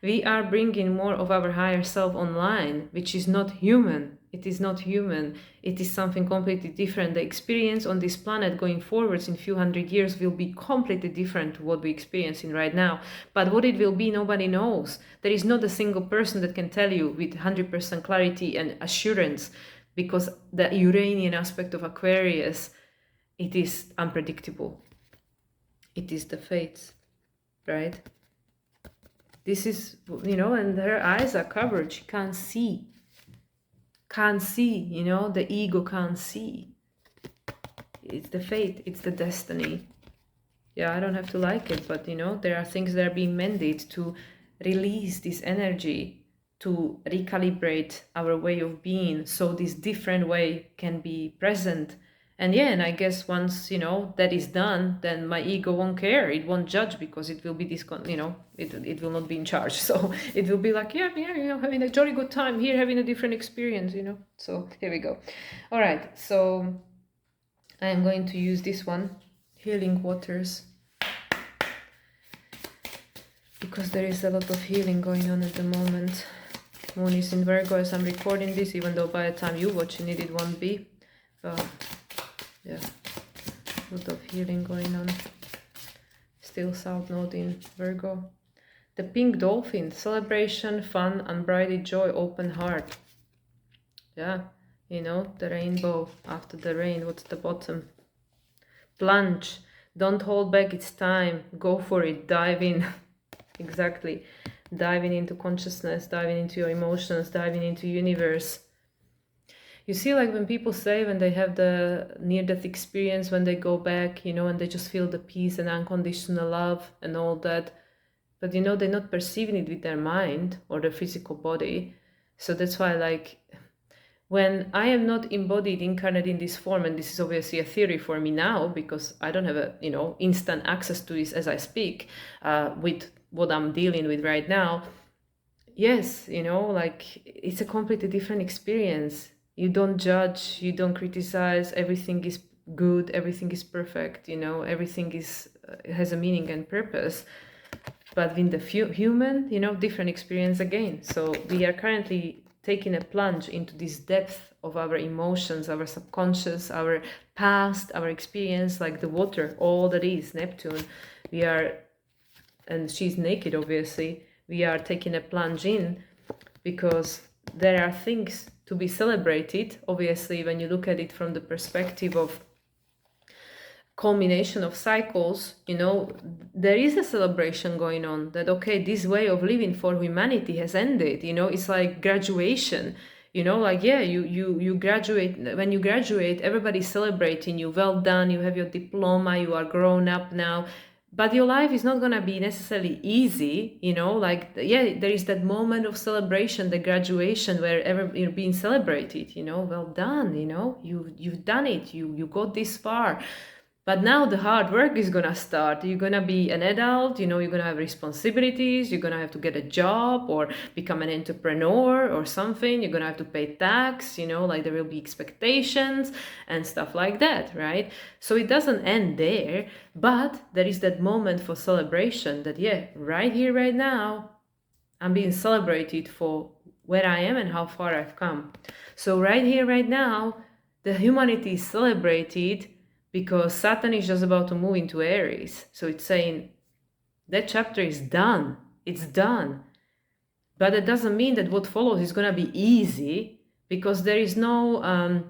We are bringing more of our higher self online, which is not human. It is not human. It is something completely different. The experience on this planet going forwards in a few hundred years will be completely different to what we're experiencing right now. But what it will be, nobody knows. There is not a single person that can tell you with 100% clarity and assurance, because the Uranian aspect of Aquarius, it is unpredictable. It is the fates, right? This is, and her eyes are covered. She can't see. The ego can't see. It's the fate, it's the destiny. Yeah, I don't have to like it, but there are things that are being mended to release this energy, to recalibrate our way of being, so this different way can be present. And yeah, and I guess once, that is done, then my ego won't care. It won't judge, because it will be it will not be in charge. So it will be like, yeah, having a jolly good time here, having a different experience, So here we go. All right, so I am going to use this one, Healing Waters, because there is a lot of healing going on at the moment. Moon is in Virgo as I'm recording this, even though by the time you're watching it, it won't be. But yeah, a lot of healing going on. Still South Node in Virgo. The pink dolphin, celebration, fun, unbridled joy, open heart. Yeah, the rainbow after the rain. What's the bottom? Plunge. Don't hold back, it's time. Go for it, dive in. Exactly. Diving into consciousness, diving into your emotions, diving into universe. You see, like when people say, when they have the near-death experience, when they go back, and they just feel the peace and unconditional love and all that. But, they're not perceiving it with their mind or their physical body. So that's why, like, when I am not embodied, incarnate in this form, and this is obviously a theory for me now, because I don't have a, instant access to this as I speak, with what I'm dealing with right now. Yes, like, it's a completely different experience. You don't judge, you don't criticize, everything is good, everything is perfect, everything is has a meaning and purpose. But in the human, different experience again. So we are currently taking a plunge into this depth of our emotions, our subconscious, our past, our experience, like the water, all that is Neptune. We are, and she's naked, obviously, we are taking a plunge in, because there are things to be celebrated. Obviously, when you look at it from the perspective of culmination of cycles, there is a celebration going on, that okay, this way of living for humanity has ended. It's like graduation. Like, yeah, you graduate. When you graduate, everybody's celebrating you. Well done, you have your diploma, you are grown up now. But your life is not going to be necessarily easy, like, yeah, there is that moment of celebration, the graduation, where you're being celebrated, well done, you've done it, you got this far. But now the hard work is gonna start. You're gonna be an adult, you know, you're gonna have responsibilities, you're gonna have to get a job or become an entrepreneur or something, you're gonna have to pay tax, you know, like there will be expectations and stuff like that, right? So it doesn't end there, but there is that moment for celebration that, yeah, right here, right now, I'm being celebrated for where I am and how far I've come. So right here, right now, the humanity is celebrated because Saturn is just about to move into Aries. So it's saying that chapter is done. It's done. But it doesn't mean that what follows is going to be easy, because there is no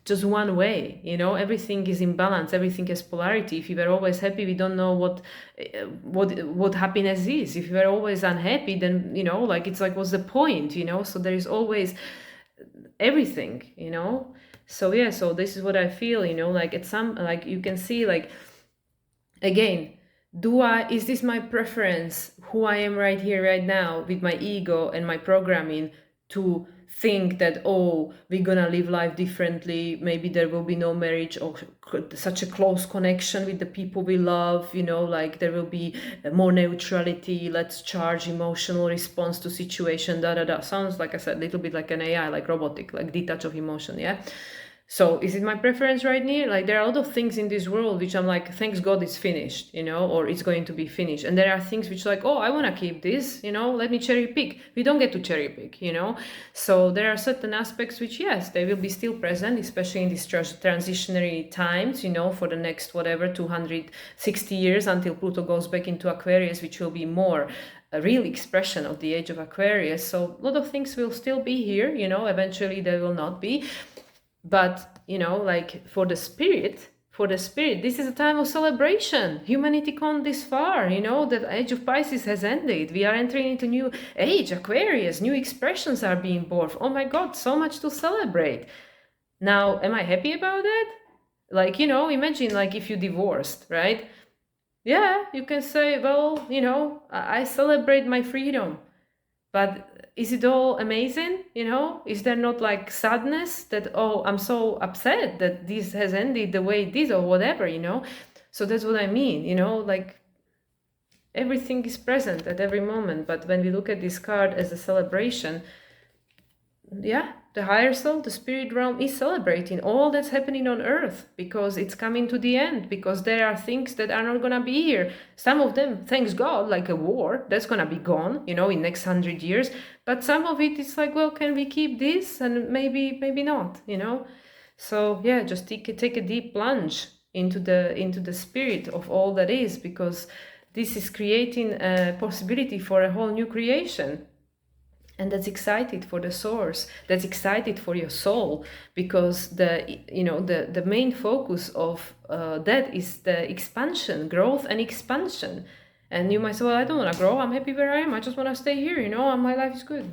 just one way, you know. Everything is in balance, everything has polarity. If you were always happy, we don't know what happiness is. If you were always unhappy, then, you know, like, it's like, what's the point, you know? So there is always everything, you know. So yeah, so this is what I feel, you know, like at some, like, you can see, like, again, is this my preference, who I am right here, right now, with my ego and my programming, to think that, oh, we're gonna live life differently, maybe there will be no marriage or such a close connection with the people we love, you know, like there will be more neutrality, let's charge emotional response to situation, sounds, like I said, a little bit like an AI, like robotic, like detach of emotion, yeah. So is it my preference right now? Like, there are a lot of things in this world which I'm like, thanks God it's finished, you know, or it's going to be finished. And there are things which, like, oh, I want to keep this, you know, let me cherry pick. We don't get to cherry pick, you know. So there are certain aspects which, yes, they will be still present, especially in these transitionary times, you know, for the next, whatever, 260 years until Pluto goes back into Aquarius, which will be more a real expression of the age of Aquarius. So a lot of things will still be here, you know, eventually they will not be. But, you know, like, for the spirit, this is a time of celebration. Humanity come this far, you know, the age of Pisces has ended. We are entering into new age, Aquarius, new expressions are being born. Oh my God, so much to celebrate. Now, am I happy about that? Like, you know, imagine, like, if you divorced, right? Yeah, you can say, well, you know, I celebrate my freedom. But is it all amazing, you know? Is there not, like, sadness that, oh, I'm so upset that this has ended the way it is, or whatever, you know? So that's what I mean, you know, like, everything is present at every moment. But when we look at this card as a celebration, yeah, the higher self, the spirit realm, is celebrating all that's happening on earth, because it's coming to the end, because there are things that are not gonna be here. Some of them, thanks God, like a war, that's gonna be gone, you know, in next 100 years. But some of it is like, well, can we keep this? And maybe not, you know. So yeah, just take a deep plunge into the spirit of all that is, because this is creating a possibility for a whole new creation. And that's excited for the source, that's excited for your soul, because the main focus of that is the expansion, growth and expansion. And you might say, well, I don't want to grow, I'm happy where I am, I just want to stay here, you know, and my life is good.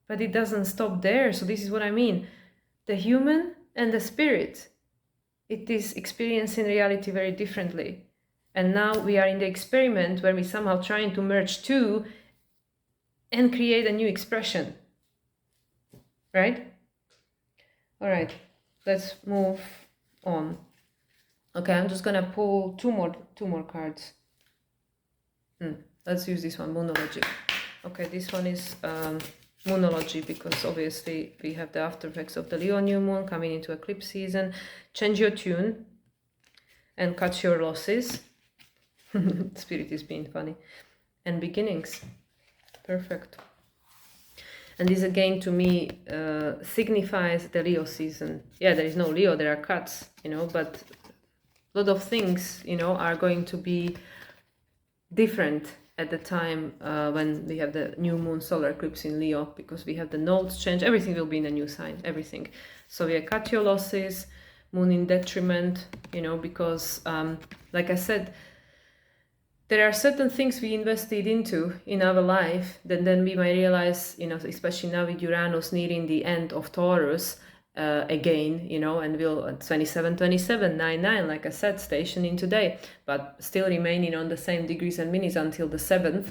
But it doesn't stop there. So this is what I mean. The human and the spirit, it is experiencing reality very differently. And now we are in the experiment where we somehow trying to merge two and create a new expression, right? All right, let's move on. Okay, I'm just gonna pull two more cards. Let's use this one, Moonology. Okay, this one is Moonology, because obviously we have the after effects of the Leo new moon coming into eclipse season. Change your tune and cut your losses. Spirit is being funny. And beginnings. Perfect. And this again, to me, signifies the Leo season. Yeah, there is no Leo, there are cuts, you know, but a lot of things, you know, are going to be different at the time when we have the new moon solar eclipse in Leo, because we have the nodes change, everything will be in a new sign, everything. So yeah, cut your losses, moon in detriment, you know, because like I said, there are certain things we invested into in our life that then we might realize, you know, especially now with Uranus nearing the end of Taurus again, you know, and we'll 27, 99, like I said, stationing today, but still remaining on the same degrees and minutes until the 7th.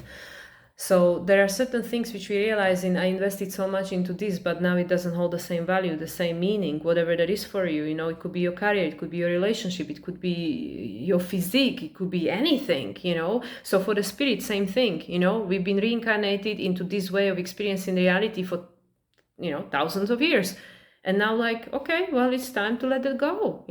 So there are certain things which we realize I invested so much into this, but now it doesn't hold the same value, the same meaning, whatever that is for you. It could be your career, it could be your relationship, it could be your physique, it could be anything, So for the spirit, same thing, we've been reincarnated into this way of experiencing reality for, thousands of years. And now okay, well, it's time to let it go,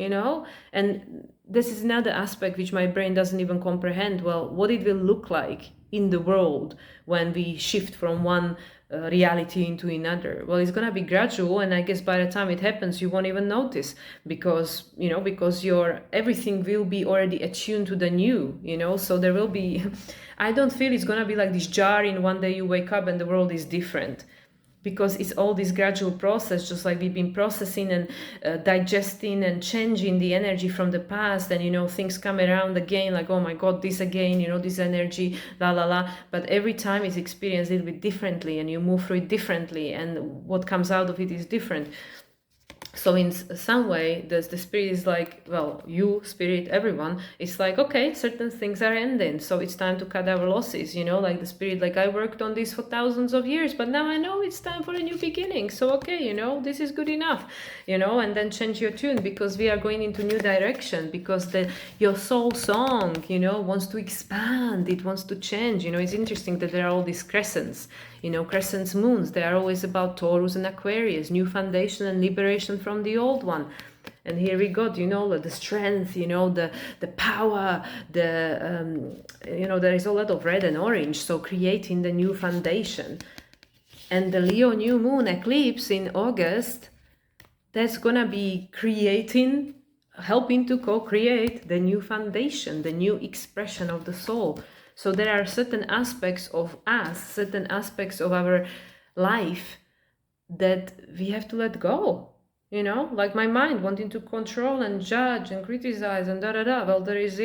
And this is another aspect which my brain doesn't even comprehend. Well, what it will look like in the world when we shift from one reality into another. Well, it's going to be gradual, and I guess by the time it happens you won't even notice, because your everything will be already attuned to the new, so there will be I don't feel it's going to be like this jar in one day you wake up and the world is different, because it's all this gradual process, just like we've been processing and digesting and changing the energy from the past, and things come around again, like, oh my god, this again, this energy, la la la, but every time it's experienced a little bit differently, and you move through it differently, and what comes out of it is different. So in some way, the spirit is like, well, you, spirit, everyone, it's like, okay, certain things are ending, so it's time to cut our losses, like the spirit, like, I worked on this for thousands of years, but now I know it's time for a new beginning, so okay, this is good enough, and then change your tune, because we are going into new direction, because your soul song, wants to expand, it wants to change. It's interesting that there are all these crescents, crescents, moons, they are always about Taurus and Aquarius, new foundation and liberation from the old one. And here we got, the strength, the power, there is a lot of red and orange, so creating the new foundation. And the Leo new moon eclipse in August, that's gonna be helping to co-create the new foundation, the new expression of the soul. So there are certain aspects of us, certain aspects of our life that we have to let go, like my mind wanting to control and judge and criticize and da-da-da. Well, that's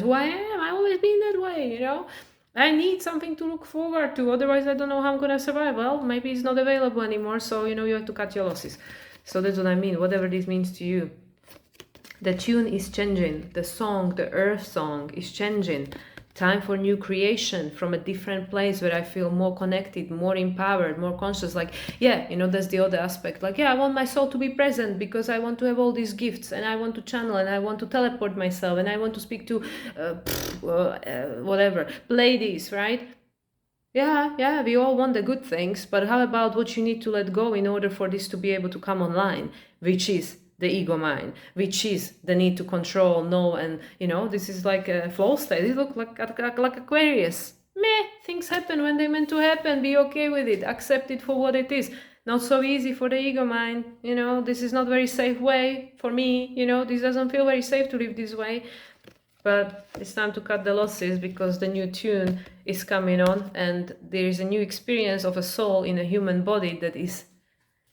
who I am. I've always been that way, I need something to look forward to, otherwise I don't know how I'm gonna survive. Well, maybe it's not available anymore, so, you have to cut your losses. So that's what I mean, whatever this means to you. The tune is changing, the song, the earth song is changing. Time for new creation from a different place where I feel more connected, more empowered, more conscious. Like, that's the other aspect. Like, I want my soul to be present because I want to have all these gifts, and I want to channel, and I want to teleport myself, and I want to speak to whatever, ladies, right? Yeah, we all want the good things, but how about what you need to let go in order for this to be able to come online, which is the ego mind, which is the need to control, know, and this is like a flow state. It looks like Aquarius. Meh, things happen when they meant to happen. Be okay with it. Accept it for what it is. Not so easy for the ego mind. This is not very safe way for me. This doesn't feel very safe to live this way. But it's time to cut the losses, because the new tune is coming on, and there is a new experience of a soul in a human body that is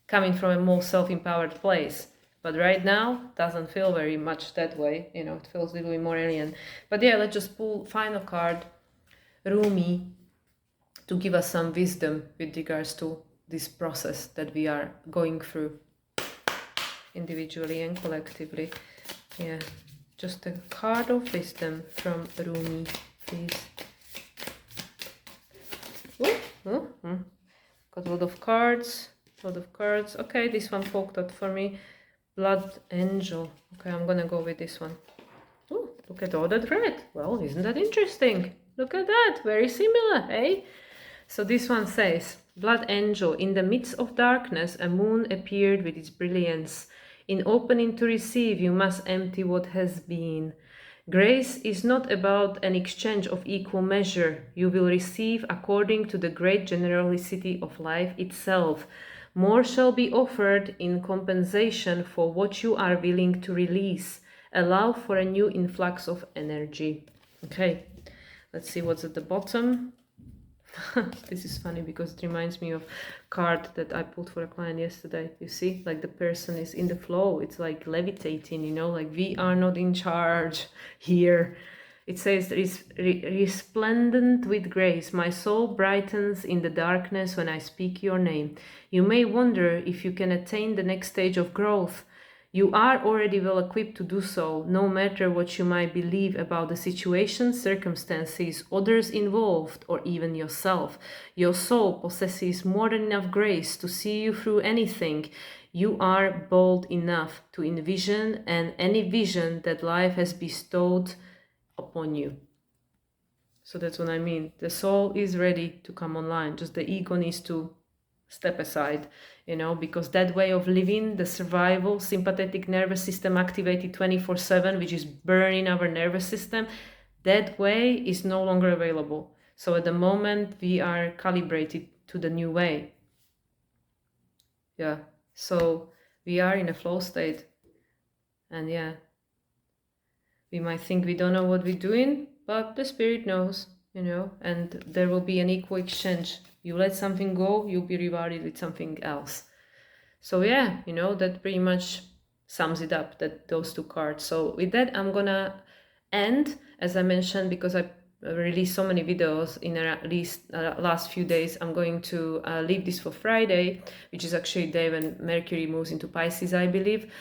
coming from a more self-empowered place. But right now, doesn't feel very much that way. It feels a little bit more alien. But yeah, let's just pull final card, Rumi, to give us some wisdom with regards to this process that we are going through, individually and collectively. Yeah, just a card of wisdom from Rumi, please. Got a lot of cards. Okay, this one poked out for me. Blood Angel. Okay, I'm gonna go with this one. Oh, look at all that red. Well, isn't that interesting? Look at that. Very similar, eh? So this one says, Blood Angel, in the midst of darkness, a moon appeared with its brilliance. In opening to receive, you must empty what has been. Grace is not about an exchange of equal measure. You will receive according to the great generosity of life itself. More shall be offered in compensation for what you are willing to release. Allow for a new influx of energy. Okay, let's see what's at the bottom. This is funny because it reminds me of a card that I pulled for a client yesterday. You see, like the person is in the flow. It's like levitating, like we are not in charge here. It says, resplendent with grace, my soul brightens in the darkness when I speak your name. You may wonder if you can attain the next stage of growth. You are already well equipped to do so, no matter what you might believe about the situation, circumstances, others involved, or even yourself. Your soul possesses more than enough grace to see you through anything. You are bold enough to envision any vision that life has bestowed upon you. So that's what I mean. The soul is ready to come online. Just the ego needs to step aside, you know, because that way of living, the survival, sympathetic nervous system activated 24/7, which is burning our nervous system, that way is no longer available. So at the moment, we are calibrated to the new way. Yeah. So we are in a flow state. And yeah, we might think we don't know what we're doing, but the spirit knows, you know, and there will be an equal exchange. You let something go, you'll be rewarded with something else. So yeah, you know, that pretty much sums it up, that those two cards. So with that, I'm gonna end, as I mentioned, because I released so many videos in at least last few days. I'm going to leave this for Friday, which is actually the day when Mercury moves into Pisces, I believe,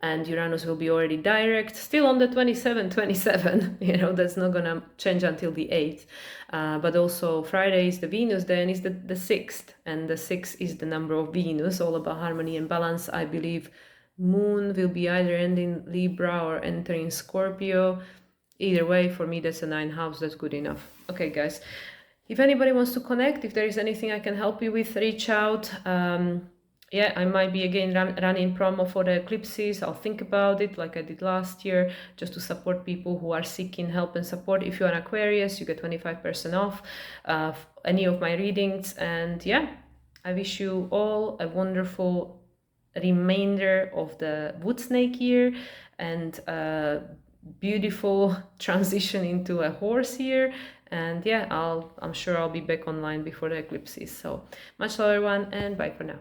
and Uranus will be already direct, still on the 27, you know, that's not gonna change until the 8th. But also Friday is the Venus day and is the 6th, and the 6th is the number of Venus, all about harmony and balance. I believe Moon will be either ending Libra or entering Scorpio. Either way, for me, that's a 9th house, that's good enough. Okay, guys, if anybody wants to connect, if there is anything I can help you with, reach out. Yeah, I might be again running promo for the eclipses. I'll think about it like I did last year, just to support people who are seeking help and support. If you're an Aquarius, you get 25% off any of my readings. And yeah, I wish you all a wonderful remainder of the wood snake year and a beautiful transition into a horse year. And yeah, I'm sure I'll be back online before the eclipses. So much love, everyone, and bye for now.